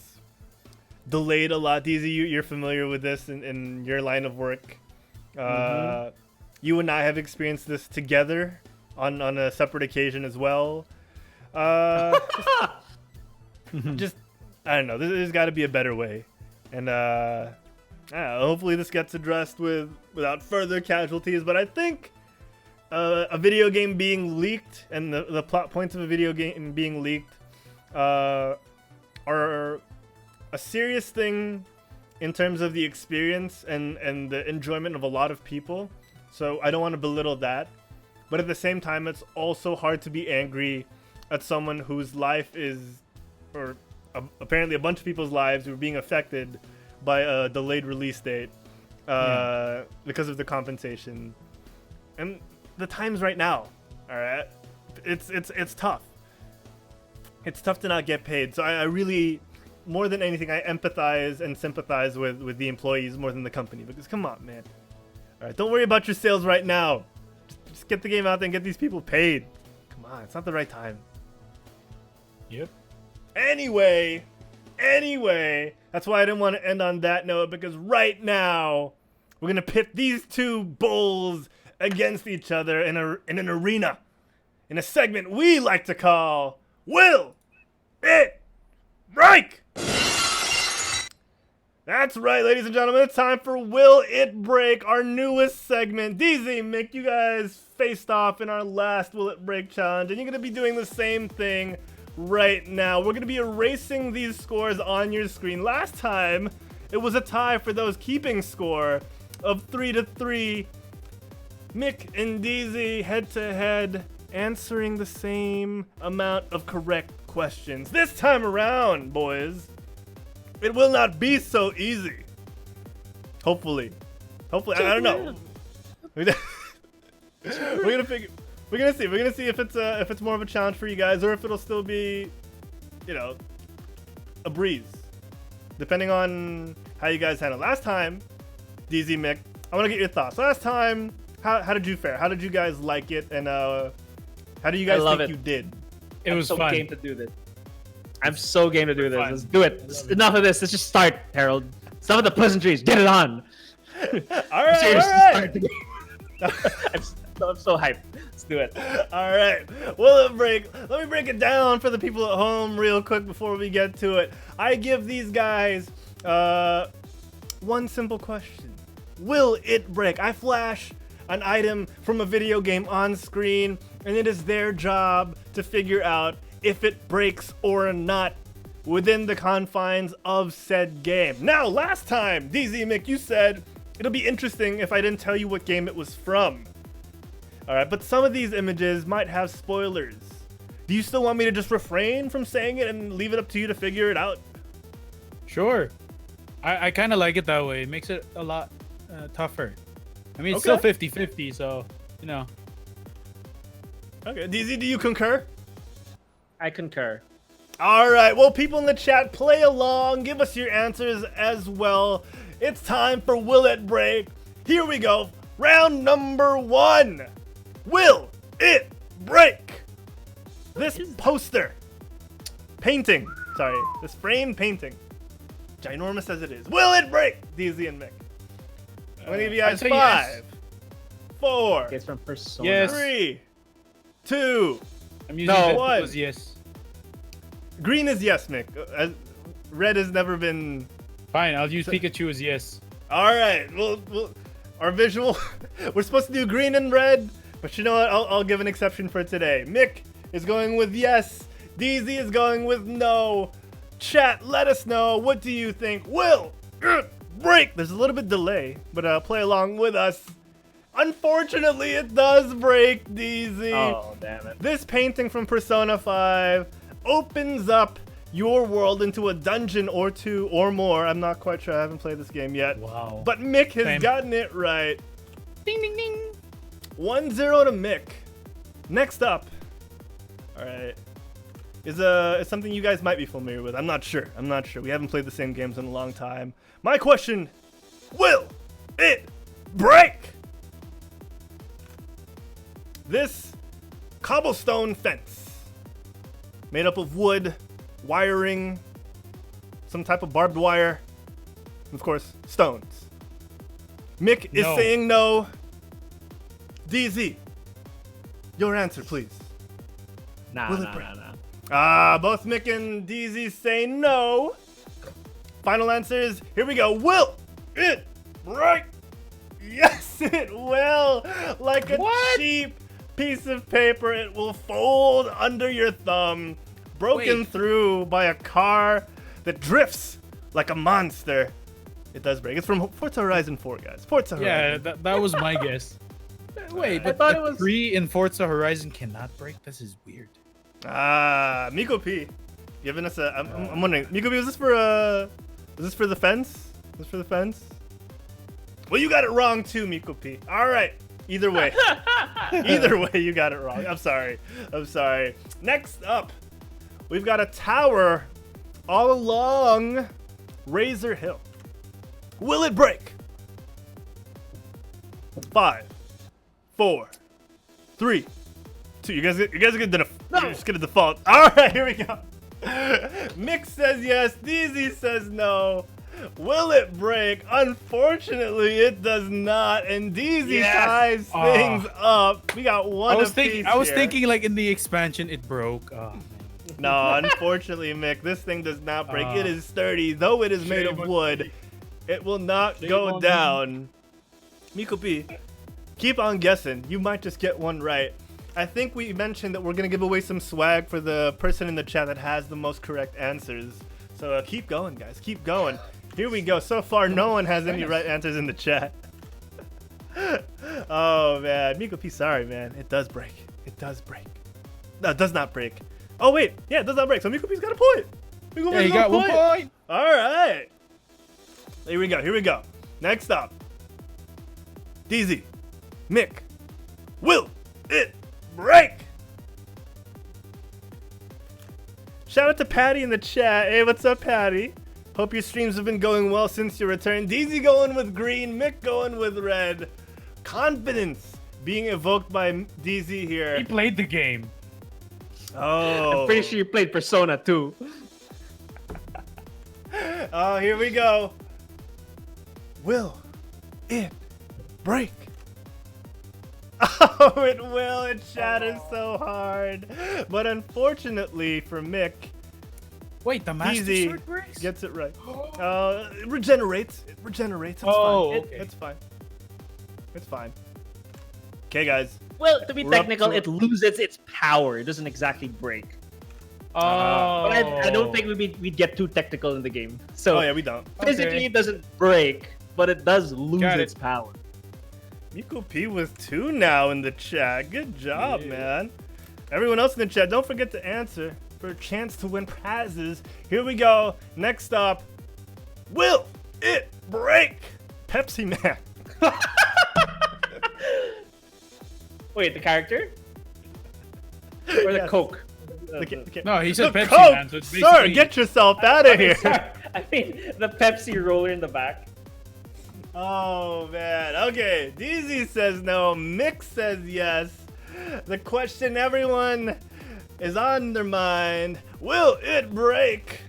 delayed a lot. DZ, you're familiar with this in your line of work. You and I have experienced this together on a separate occasion as well. Just I don't know. There's got to be a better way, and hopefully this gets addressed without further casualties. But I think a video game being leaked and the plot points of a video game being leaked are a serious thing in terms of the experience and the enjoyment of a lot of people. So I don't want to belittle that. But at the same time, it's also hard to be angry at someone whose life is, or apparently a bunch of people's lives were being affected by a delayed release date because of the compensation. And the times right now, all right, it's tough. It's tough to not get paid. So I really, more than anything, I empathize and sympathize with the employees more than the company, because come on, man. All right, don't worry about your sales right now. Just get the game out there and get these people paid. Come on, it's not the right time.
Yep.
Anyway, that's why I didn't want to end on that note, because right now we're gonna pit these two bulls against each other in an arena, in a segment we like to call Will It Break? That's right, ladies and gentlemen, it's time for Will It Break, our newest segment. DZ, Mick, you guys faced off in our last Will It Break challenge, and you're going to be doing the same thing right now. We're going to be erasing these scores on your screen. Last time, it was a tie for those keeping score of 3-3. Mick and DZ head-to-head, answering the same amount of correct questions. This time around, boys, It will not be so easy. Hopefully. Hopefully. I don't know. We're gonna figure. We're gonna see. We're gonna see if it's more of a challenge for you guys, or if it'll still be, you know, a breeze, depending on how you guys handle. Last time, DZ Mick, I want to get your thoughts. Last time, how did you fare? How did you guys like it? And how do you guys think you did?
It was
so
fun.
game to do this. I'm so game to do this.
Fun.
Let's do it. Enough of this. Let's just start, Harold. Some of the pleasantries. Get it on.
All right.
I'm so hyped. Let's do it.
All right. Well, let me break it down for the people at home real quick before we get to it. I give these guys one simple question. Will it break? I flash an item from a video game on screen, and it is their job to figure out if it breaks or not within the confines of said game. Now, last time, DZ Mick, you said it'll be interesting if I didn't tell you what game it was from. Alright, but some of these images might have spoilers. Do you still want me to just refrain from saying it and leave it up to you to figure it out?
Sure. I kind of like it that way. It makes it a lot tougher. I mean, it's still 50-50, so, you know.
Okay, DZ, do you concur?
I concur.
Alright, well, people in the chat, play along. Give us your answers as well. It's time for Will It Break? Here we go. Round number 1. Will it break? This poster. Painting. Sorry, this framed painting. Ginormous as it is. Will it break? DZ and Mick. I'm gonna give you guys 5,
yes.
4,
It's from Persona.
Yes.
3, 2.
I'm using
No.
that
One.
because yes.
Green is yes, Mick. Red has never been.
Fine, I'll use Pikachu as yes.
All right. Well, our visual. We're supposed to do green and red, but you know what? I'll give an exception for today. Mick is going with yes. DZ is going with no. Chat, let us know. What do you think? Will it break? There's a little bit delay, but play along with us. Unfortunately, it does break, DZ.
Oh, damn it.
This painting from Persona 5 opens up your world into a dungeon or 2 or more. I'm not quite sure. I haven't played this game yet.
Wow.
But Mick has
Same.
gotten it right.
Ding, ding, ding.
1-0 to Mick. Next up, all right, is something you guys might be familiar with. I'm not sure. We haven't played the same games in a long time. My question, will it break? This cobblestone fence made up of wood, wiring, some type of barbed wire, and of course, stones. Mick is
No.
saying no. DZ, your answer, please.
Nah,
Will it
nah,
break?
nah.
Both Mick and DZ say no. Final answers, here we go. Will it break? Yes, it will. Like a cheap piece of paper, it will fold under your thumb, broken
Wait.
through by a car that drifts like a monster. It does break. It's from Forza Horizon 4, guys. Forza Horizon.
Yeah, that was my guess. Wait, but
thought
the
it was-
tree in Forza Horizon cannot break? This is weird.
Miko P, giving us a. I'm wondering, Miko P, is this for the fence? Is this for the fence? Well, you got it wrong too, Miko P. All right. Either way, you got it wrong. I'm sorry. Next up, we've got a tower all along Razor Hill. Will it break? 5, 4, 3, 2. You guys are gonna you're just gonna default. All right, here we go. Mick says yes. DZ says no. Will it break? Unfortunately, it does not. And DZ ties things up. We got one.
I was thinking like in the expansion it broke. Oh, man.
No, unfortunately, Mick, this thing does not break. It is sturdy, though it is made of wood. It will not go down. Miko P, keep on guessing. You might just get one right. I think we mentioned that we're gonna give away some swag for the person in the chat that has the most correct answers. So keep going, guys. Keep going. Here we go. So far, no one has any right answers in the chat. Oh man, Miko P, sorry man. It does break. It does break. No, it does not break. Oh wait, yeah, it does not break. So Miko P's got a point. We go
Yeah, you got 1 point.
All right. Here we go. Next up. DZ. Mick. Will it break? Shout out to Patty in the chat. Hey, what's up, Patty? Hope your streams have been going well since your return. DZ going with green, Mick going with red. Confidence being evoked by DZ here.
He played the game.
Oh.
I'm pretty sure you played Persona 2.
Oh, here we go. Will it break? Oh, it will. It shatters so hard. But unfortunately for Mick,
Wait, the Master
Easy
Sword breaks?
gets it right. It regenerates. It's
Oh,
fine.
okay.
It's fine. It's fine. Okay, guys.
Well, to be
We're up
technical,
to-
it loses its power. It doesn't exactly break.
Oh.
But I don't think we'd get too technical in the game. So
Oh, yeah, we don't.
physically,
Okay.
it doesn't break, but it does lose
Got it.
its power.
Miko P with 2 now in the chat. Good job,
Yeah.
man. Everyone else in the chat, don't forget to answer for a chance to win prizes. Here we go. Next up, will it break? Pepsi Man.
Wait, the character? Or the
Yes.
Coke?
No, he said
The
Pepsi,
Coke!
man. So it's
Sir,
basically-
get yourself out of here.
I mean, the Pepsi roller in the back.
Oh, man. Okay, DZ says no. Mick says yes. The question everyone is on their mind, will it break?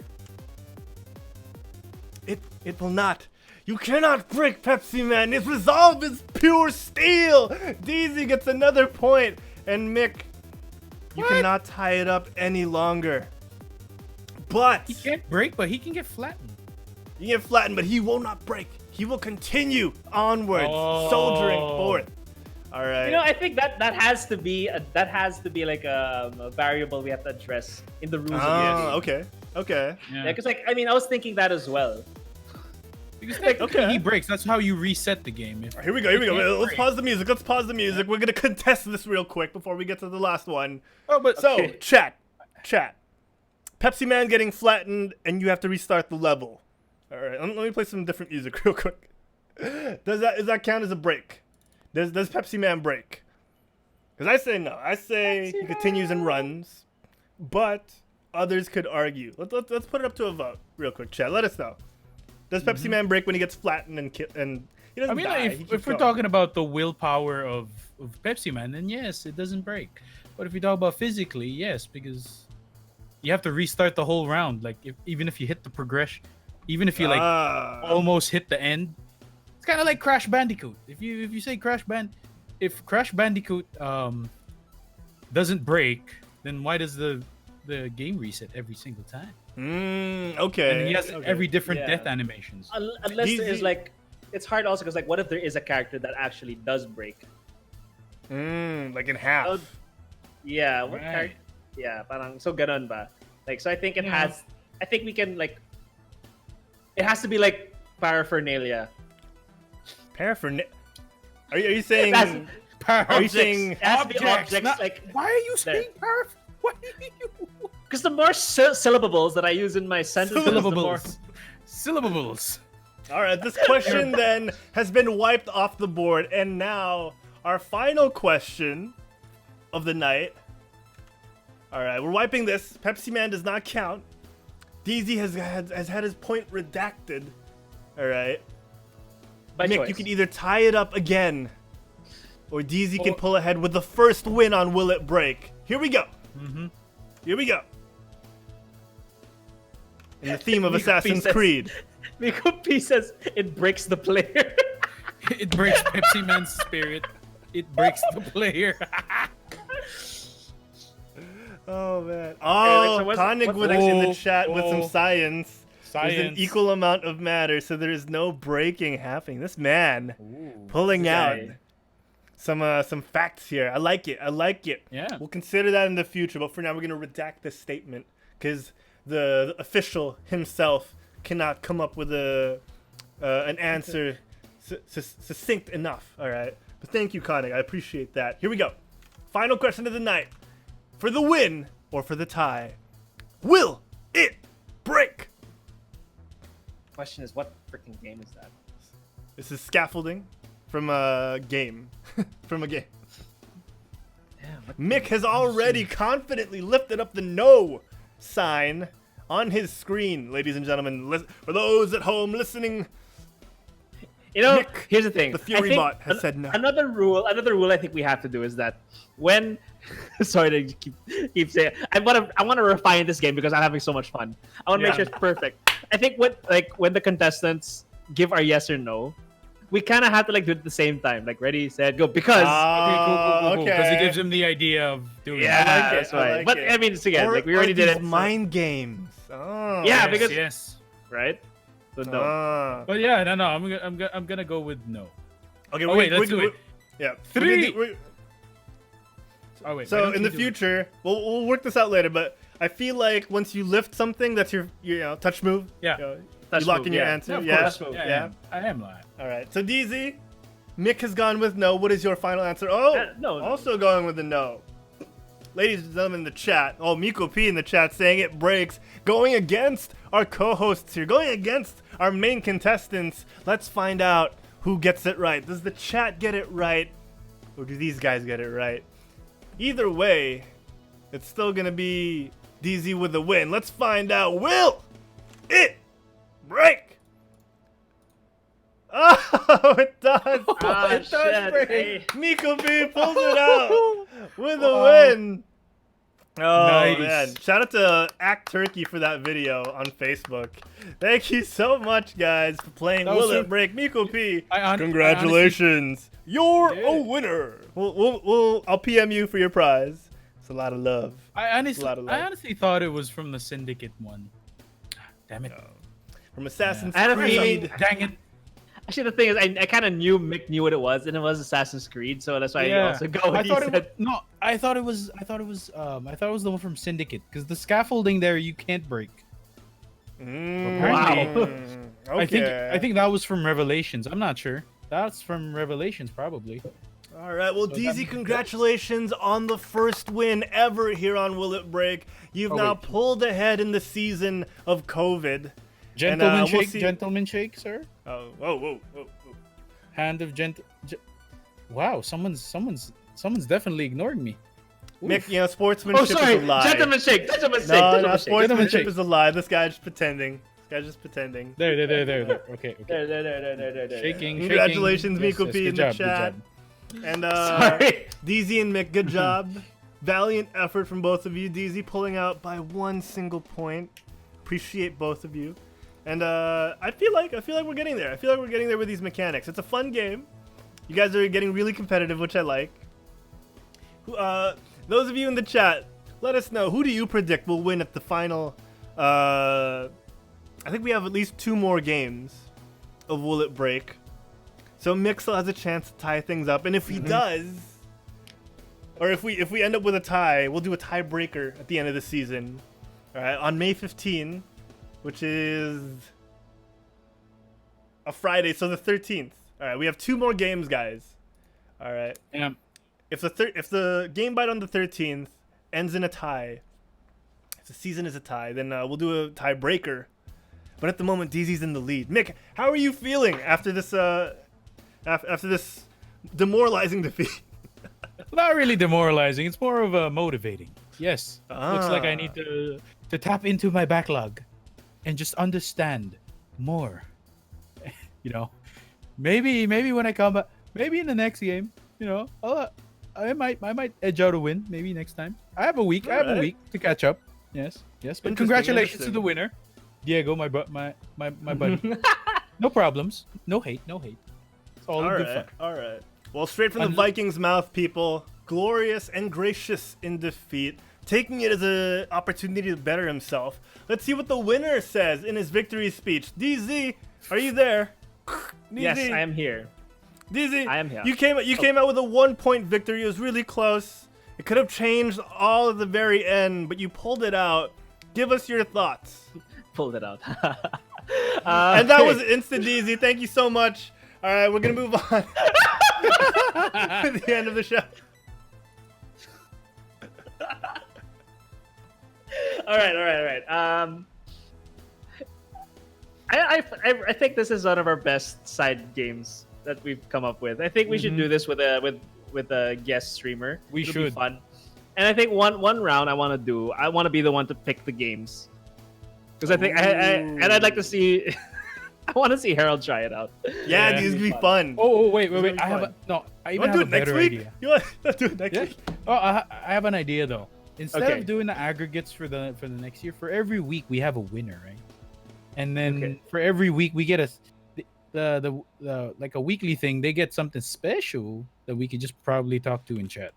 It will not. You cannot break Pepsi Man. Its resolve is pure steel. DZ gets another point. And Mick, you cannot tie it up any longer. But
He can't break, but he can get flattened.
you get flattened, but he will not break. He will continue onwards,
Oh.
soldiering forth. All right.
You know, I think that has to be like a variable we have to address in the rules of the game.
Okay. Okay.
Yeah.
Yeah, because like I mean, I was thinking that as well.
Because technically
okay.
he breaks. That's how you reset the game. If
Here we go. Here we go.
can't
Let's
break.
pause the music. Let's pause the music. We're gonna contest this real quick before we get to the last one.
Oh, but
So,
Okay.
chat. Pepsi Man getting flattened, and you have to restart the level. All right. Let me play some different music real quick. Does that count as a break? Does Pepsi Man break? Because I say no. I say he continues and runs, but others could argue. Let's put it up to a vote real quick. Chat. Let us know. Does Pepsi Man break when he gets flattened and he doesn't
I mean,
die?
like,
He keeps
if we're
going.
talking about the willpower of Pepsi Man, then yes, it doesn't break. But if you talk about physically, yes, because you have to restart the whole round. Like even if you hit the progression, even if you like almost hit the end, it's kind of like Crash Bandicoot. If you say if Crash Bandicoot doesn't break, then why does the game reset every single time?
Okay.
And he has
okay.
every different
Yeah.
death animations.
Unless there is
Easy.
like, it's hard also because like, what if there is a character that actually does break?
Like in half.
Oh, Yeah, what
Right.
character? Yeah, parang so ganon ba? Like, so I think it
Yeah.
has. I think we can like. It has to be like paraphernalia.
Paraphernalia. Are you saying?
That's-
Are you saying?
It has to be objects,
not-
like
why are you saying parapher? What are you?
because the more syllables that I use in my sentences, the more.
Syllables.
All right. This question then has been wiped off the board, and now our final question of the night. All right, we're wiping this. Pepsi Man does not count. DZ has had his point redacted. All right.
By
Mick,
choice.
you can either tie it up again, or DZ can
Or-
pull ahead with the first win on Will It Break. Here we go.
Mm-hmm.
Here we go. In the theme of
Miko
Assassin's
pieces.
Creed.
Miko P says it breaks the player.
It breaks Pepsi Man's spirit. It breaks the player.
Oh man.
wait,
Oh,
so what's
Konig
the
was
next-
in the chat with some
oh.
science. There's an
Science.
equal amount of matter, so there is no breaking happening. This man pulling
This
out
guy.
some facts here. I like it. I like it.
Yeah.
We'll consider that in the future, but for now we're gonna redact this statement because the official himself cannot come up with an answer succinct enough. All right. But thank you, Konig. I appreciate that. Here we go. Final question of the night. For the win or for the tie, will it break.
Question is, what freaking game is that?
This is scaffolding from a game. From a game.
Damn, what
Mick has already confidently lifted up the no sign on his screen, ladies and gentlemen. For those at home listening,
You know,
Nick,
here's the thing.
the Fury
I think
bot has said no.
Another rule I think we have to do is that when sorry to keep saying it. I want to refine this game because I'm having so much fun. I want to make sure it's perfect. I think when the contestants give our yes or no, we kind of have to do it at the same time. Like ready, set, go. Because
Cool. Because it gives him the idea of doing it.
yeah,
I like it,
that's
I
right.
like
But
it.
I mean, it's again,
Or
we already
are
did
these
it. so-
mind games. Oh.
Yeah,
Yes,
because-
yes.
right. So no.
But yeah, no. I'm gonna go with no.
Okay,
Oh, wait, let's do it.
Yeah.
Three. Oh wait. why
So
don't
in
you
the
do it?
future, we'll work this out later. But I feel like once you lift something, that's your touch move.
Yeah.
Touch
you lock
move,
in your
yeah.
answer.
Yeah, of
Yeah.
course.
Yeah.
Yeah, I am lying.
All right. So DZ, Mick has gone with no. What is your final answer? Oh,
no.
Also going with the no. Ladies and gentlemen in the chat. Oh, Miko P in the chat saying it breaks. Going against our co-hosts here. Going against our main contestants. Let's find out who gets it right. Does the chat get it right? Or do these guys get it right? Either way, it's still going to be DZ with the win. Let's find out. Will it break? Oh, it does.
Ah,
It does
shit.
break.
Hey.
Miko B pulls it out with a win. Oh,
Nice.
man. Shout out to Act Turkey for that video on Facebook. Thank you so much, guys, for playing
That was
Will It
so-
Break. Miko P,
I
congratulations. You're
Yeah.
a winner. I'll PM you for your prize. It's a lot of love.
I honestly,
lot of love.
I honestly thought it was from the Syndicate one. Damn it!
From Assassin's
I had a
Creed.
feeling-
Dang it!
Actually, the thing is, I kind of knew Mick knew what it was, and it was Assassin's Creed, so that's why I also go with
I thought
he
it was,
said-
no. I thought it was the one from Syndicate because the scaffolding there you can't break.
Mm, okay.
I think that was from Revelations. I'm not sure. That's from Revelations probably.
All right, well,
So
DZ,
that-
congratulations on the first win ever here on Will It Break. You've
Oh,
now
wait.
pulled ahead in the season of COVID.
Gentleman
we'll
shake,
see-
gentleman shake, sir.
Oh, whoa.
Hand of Wow, someone's definitely ignoring me.
Mick,
Oof.
sportsmanship
Oh, sorry,
is a lie.
gentleman shake, gentleman shake,
No,
gentleman shake.
sportsmanship
shake.
is a lie. This guy's just pretending.
There. Okay.
There.
Shaking.
Congratulations,
shaking.
Miko P in the
Good
chat.
job.
And
Sorry.
DZ and Mick, good job. Valiant effort from both of you. DZ pulling out by one single point. Appreciate both of you. And I feel like we're getting there. I feel like we're getting there with these mechanics. It's a fun game. You guys are getting really competitive, which I like. Those of you in the chat, let us know, who do you predict will win at the final? I think we have at least 2 more games of Will It Break. So Mixel has a chance to tie things up, and if he does, or if we end up with a tie, we'll do a tiebreaker at the end of the season. All right, on May 15, which is a Friday, so the 13th. All right, we have 2 more games, guys. All right.
Yeah.
If the GameByte on the 13th ends in a tie, if the season is a tie, then we'll do a tiebreaker. But at the moment, DZ's in the lead. Mick, how are you feeling after this after this demoralizing defeat?
Not really demoralizing. It's more of a motivating. Yes. Looks like I
Ah.
need to tap into my backlog and just understand more. Maybe when I come back, maybe in the next game, I might edge out a win. Maybe next time. I have a week. I have a
Alright.
week to catch up. Yes. But
Interesting,
congratulations to
interesting.
the winner, Diego, my buddy. No problems. No hate. It's all in good fun.
All right. Well, straight from the Vikings' mouth, people. Glorious and gracious in defeat, taking it as an opportunity to better himself. Let's see what the winner says in his victory speech. DZ, are you there? DZ,
Yes, I am here.
DZ,
I am here.
You came out with a 1-point victory. It was really close. It could have changed all at the very end, but you pulled it out. Give us your thoughts.
Pulled it out.
And that was instant DZ. Thank you so much. All right, we're gonna move on to the end of the show.
all right. I think this is one of our best side games that we've come up with. I think we should do this with a guest streamer.
We
It'll be
should.
fun. And I think one round I want to be the one to pick the games. Because I think and I'd like to see I want to see Herald try it out.
Yeah, these gonna be fun.
Oh, wait.
It's gonna be
I have
fun.
I
You
even
want to
have
do
a
it next
better
week?
idea.
You want to do it next week?
Oh, I have an idea though. Instead
Okay.
of doing the aggregates for the next year, for every week we have a winner, right? And then for every week we get the like a weekly thing. They get something special that we can just probably talk to in chat.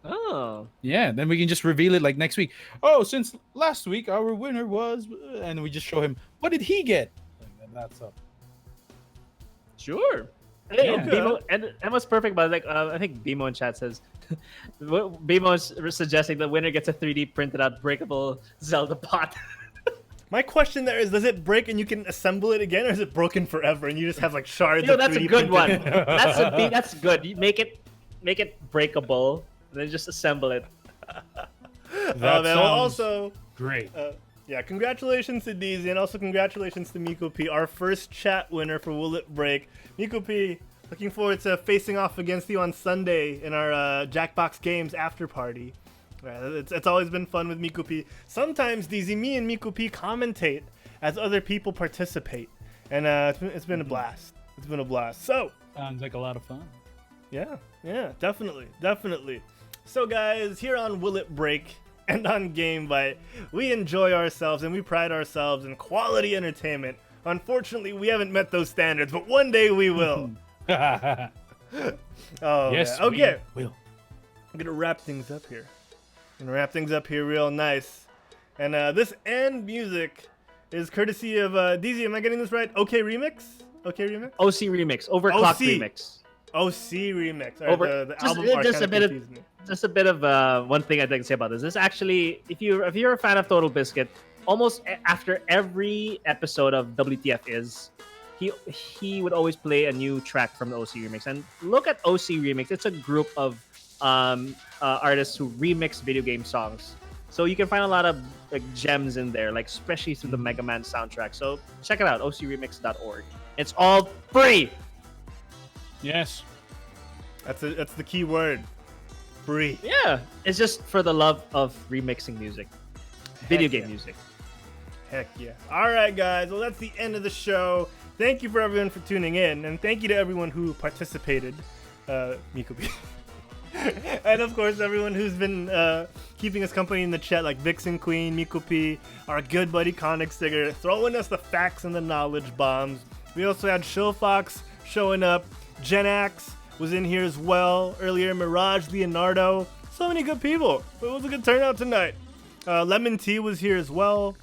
Oh.
Yeah, then we can just reveal it like next week. Oh, since last week our winner was, and we just show him what did he get. And that's up.
Sure. Hey,
Yeah.
Bimo, and what's perfect about it, like I think Bimo in chat says Bimo is suggesting the winner gets a 3D printed out breakable Zelda pot.
My question there is, does it break and you can assemble it again, or is it broken forever and you just have like shards?
Yo,
of
that's a
3D
good one.
printed-
That's good. You make it breakable, and then just assemble it.
That
Man, well,
sounds
also,
great.
yeah, congratulations to DZ, and also congratulations to Miko P, our first chat winner for Will It Break. Miko P, looking forward to facing off against you on Sunday in our Jackbox Games after party. It's always been fun with Miko P. Sometimes DZ, me and Miko P commentate as other people participate, and it's been a blast. It's been a blast. So.
Sounds like a lot of fun.
Yeah, definitely. So guys, here on Will It Break and on GameByte, we enjoy ourselves and we pride ourselves in quality entertainment. Unfortunately, we haven't met those standards, but one day we will.
Yes.
Man. Okay,
we will.
I'm gonna wrap things up here. Real nice. And this end music is courtesy of DZ. Am I getting this right? OK Remix? OK Remix?
OC remix, overclock
OC.
remix.
OC Remix. All right, the album art
just
kinda
a bit of
confused me.
just a bit of one thing I'd like to say about this. This actually, if you're a fan of Total Biscuit, almost after every episode of WTF is, he would always play a new track from the OC remix. And look at OC remix. It's a group of artists who remix video game songs. So you can find a lot of like gems in there, like especially through the Mega Man soundtrack. So check it out, ocremix.org. It's all free.
Yes.
That's the key word. Free.
Yeah, it's just for the love of remixing music, video
Heck
game
yeah.
music.
Heck yeah. All right, guys. Well, that's the end of the show. Thank you for everyone for tuning in, and thank you to everyone who participated. Miko B. And of course, everyone who's been keeping us company in the chat, like Vixen Queen, Miko P, our good buddy Conic Sigger, throwing us the facts and the knowledge bombs. We also had Showfox showing up. Genax was in here as well earlier. Mirage Leonardo. So many good people. It was a good turnout tonight. Lemon T was here as well.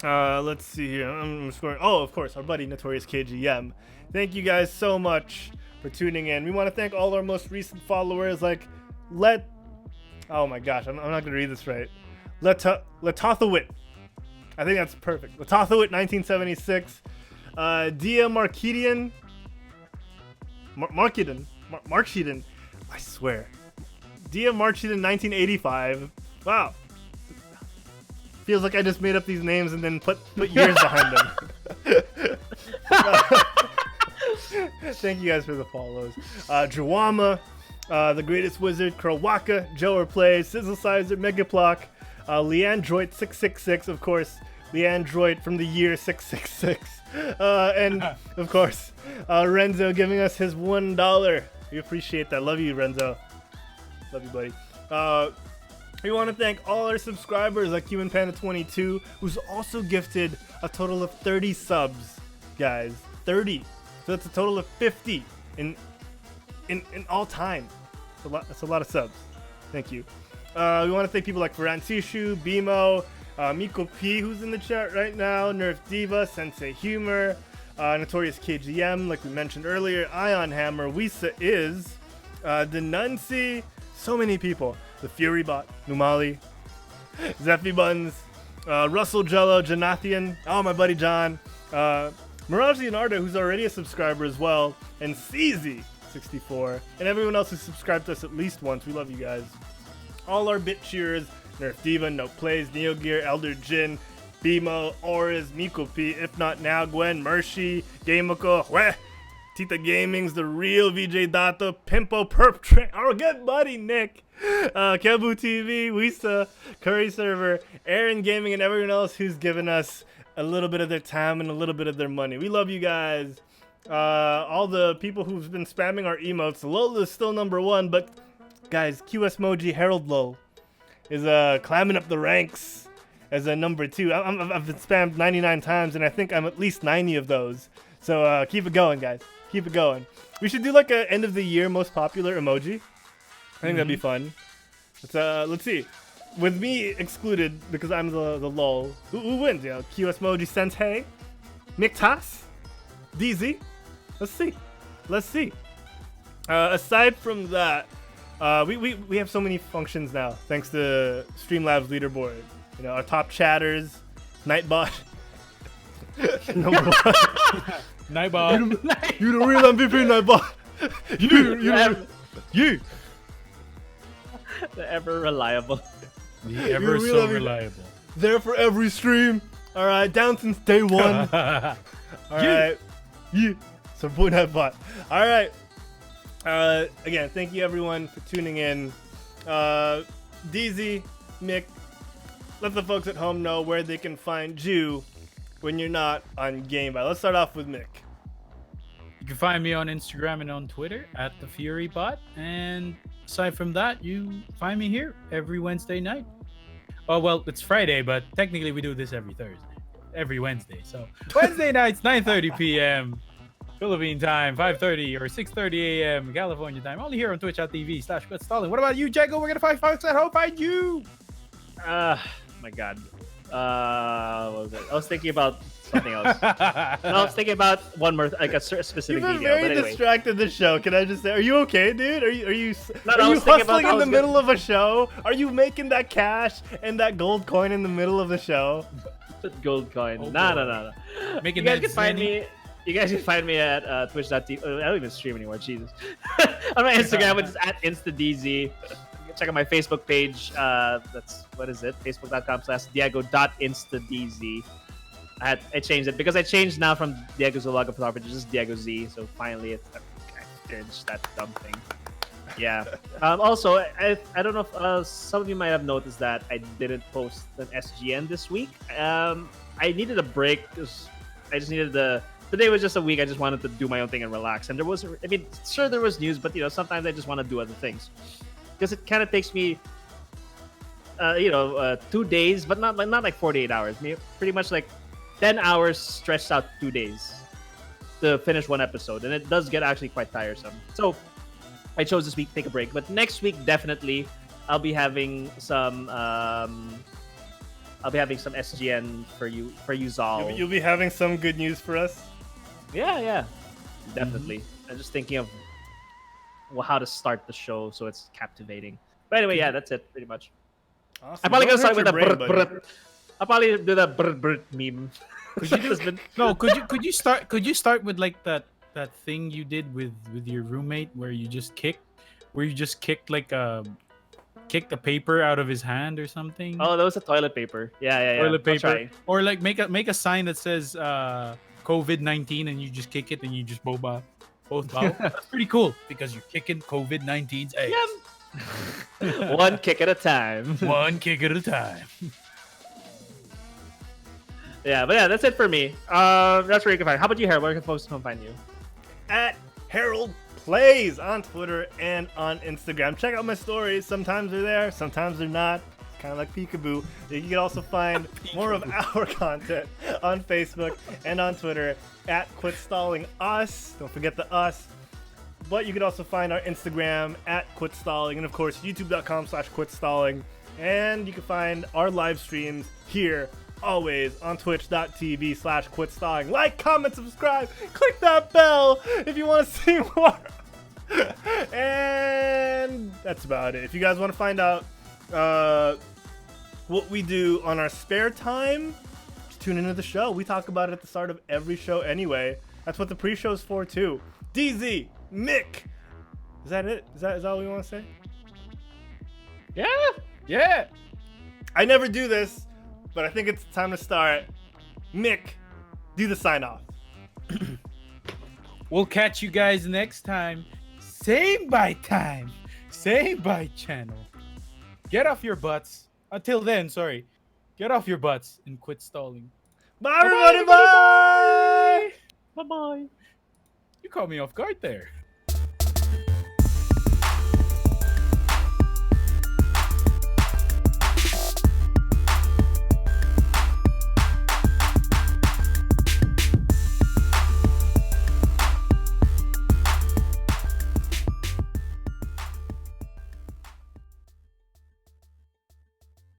Let's see here. I'm scoring. Oh, of course, our buddy Notorious KGM. Thank you guys so much for tuning in. We want to thank all our most recent followers, like oh my gosh, I'm not gonna read this right. Letothawit. I think that's perfect. Letothawit 1976. Dia Markidian. Markidan. I swear. Dia Marchidan 1985. Wow. Feels like I just made up these names and then put years behind them. Thank you guys for the follows. Jawama, The Greatest Wizard, Krawaka, Joe Plays, Sizzle Sizer, Megaplock, Leandroid 666, of course, Leandroid from the year 666. And of course, Renzo giving us his $1. We appreciate that. Love you, Renzo. Love you, buddy. We want to thank all our subscribers like Human Panda 22, who's also gifted a total of 30 subs, guys. 30. So that's a total of 50 in all time. That's a lot of subs. Thank you. We want to thank people like Faransishu, Bimo, Miko P, who's in the chat right now, Nerf Diva, Sensei Humor, Notorious KGM, like we mentioned earlier, Ion Hammer, Wisa Is, Denunci, so many people. The Fury Bot, Numali, Zeffy Buns, Russell Jello, Jonathan, oh my buddy John, Mirage Leonardo, who's already a subscriber as well, and CZ64, and everyone else who subscribed to us at least once. We love you guys. All our bit cheerers, Nerf Diva, No Plays, Neo Gear, Elder Jin, Bimo, Oris, Miko P, If Not Now, Gwen, Mershi, Gameko, Hue, Tita Gaming's The Real VJ Dato, Pimpo, Perp Train, our good buddy Nick, Kebu TV, Wisa, Curry Server, Aaron Gaming, and everyone else who's given us a little bit of their time and a little bit of their money. We love you guys. All the people who've been spamming our emotes. Lol is still number 1, but guys, QS Moji Herald Lol is climbing up the ranks as a number 2. I've been spammed 99 times, and I think I'm at least 90 of those. So keep it going, guys. Keep it going. We should do like a end of the year most popular emoji. I think that'd be fun. Let's see. With me excluded because I'm the lol. Who wins? You know, QS Moji Sensei, Mick Tas, DZ. Let's see. Aside from that, we have so many functions now thanks to Streamlabs leaderboard. You know, our top chatters, Nightbot. Number 1.
Nightbot.
You the real MVP, Nightbot. You.
The ever reliable.
The ever so reliable.
There for every stream. All right, down since day 1. All right. Yeah. So boy Nightbot. All right. Again, thank you everyone for tuning in. DZ, Mick, let the folks at home know where they can find you when you're not on GameByte. Let's start off with Mick.
You can find me on Instagram and on Twitter at TheFuryBot. And aside from that, you find me here every Wednesday night. Oh, well, it's Friday, but technically we do this every Thursday. Every Wednesday. So Wednesday nights, 9:30 p.m. Philippine time, 5:30 or 6:30 a.m. California time. Only here on twitch.tv/quitstalling. What about you, Jago? We're going to find folks at home. Find you.
My God. What was it? I was thinking about something else. No, I was thinking about one more, like a specific
You've been
detail.
very
But anyway.
distracted this show. Can I just say, are you okay, dude? Are you
No,
are
I
you
was thinking
hustling
about- I
in the
was
middle of a show? Are you making that cash and that gold coin in the middle of the show?
Gold coin.
Oh,
No.
boy. Making
You guys
that
can find
zenny.
me. You guys can find me at twitch.tv. I don't even stream anymore. Jesus. On my Instagram, which is at InstaDZ. Check out my Facebook page. That's what is it? Facebook.com/Diego.instaDZ. I changed it because I changed now from Diego Zuluaga photography to just Diego Z. So finally, I finished that dumb thing. Yeah. Also, I don't know if some of you might have noticed that I didn't post an SGN this week. I needed a break because I just needed Today was just a week. I just wanted to do my own thing and relax. And there was, I mean, sure there was news, but sometimes I just want to do other things because it kind of takes me, 2 days, but not like 48 hours. Pretty much like 10 hours stretched out 2 days to finish one episode, and it does get actually quite tiresome. So I chose this week to take a break, but next week definitely I'll be having some SGN for you Zal.
You'll be having some good news for us.
Yeah, definitely. I'm just thinking of how to start the show so it's captivating. But anyway, yeah, that's it pretty much.
Awesome.
I'm probably
Don't
gonna start
hurt
with
your
a
brain,
brr,
buddy.
brr. I'll probably do the brr, brr meme.
No, could you start with like that thing you did with your roommate where you just kicked like kick the paper out of his hand or something?
Oh, that was a toilet paper. Yeah.
Toilet
I'll
paper.
try.
Or like make a sign that says COVID-19 and you just kick it and you just both bow. That's pretty cool because you're kicking COVID-19's ass.
Yeah. One kick at a time.
One kick at a time.
Yeah, but yeah, that's it for me. That's where you can find. How about you, Harold? Where can folks come find you?
At Herald Plays on Twitter and on Instagram. Check out my stories. Sometimes they're there, sometimes they're not. Kind of like Peekaboo. You can also find more of our content on Facebook and on Twitter at Quit Stalling Us. Don't forget the us. But you can also find our Instagram at Quit Stalling, and of course youtube.com/quitstalling. And you can find our live streams here always on twitch.tv/quitstalling. Like, comment, subscribe, click that bell if you want to see more. And that's about it. If you guys want to find out what we do on our spare time, just tune into the show. We talk about it at the start of every show anyway. That's what the pre-show's for too. DZ, Mick, is that it? Is that all we want to say?
Yeah.
Yeah.
I never do this, but I think it's time to start. Mick, do the sign off.
We'll catch you guys next time. Same bite time. Same bite channel. Get off your butts. Until then, sorry. Get off your butts and quit stalling.
Bye, everybody. Bye.
Bye bye.
You caught me off guard there.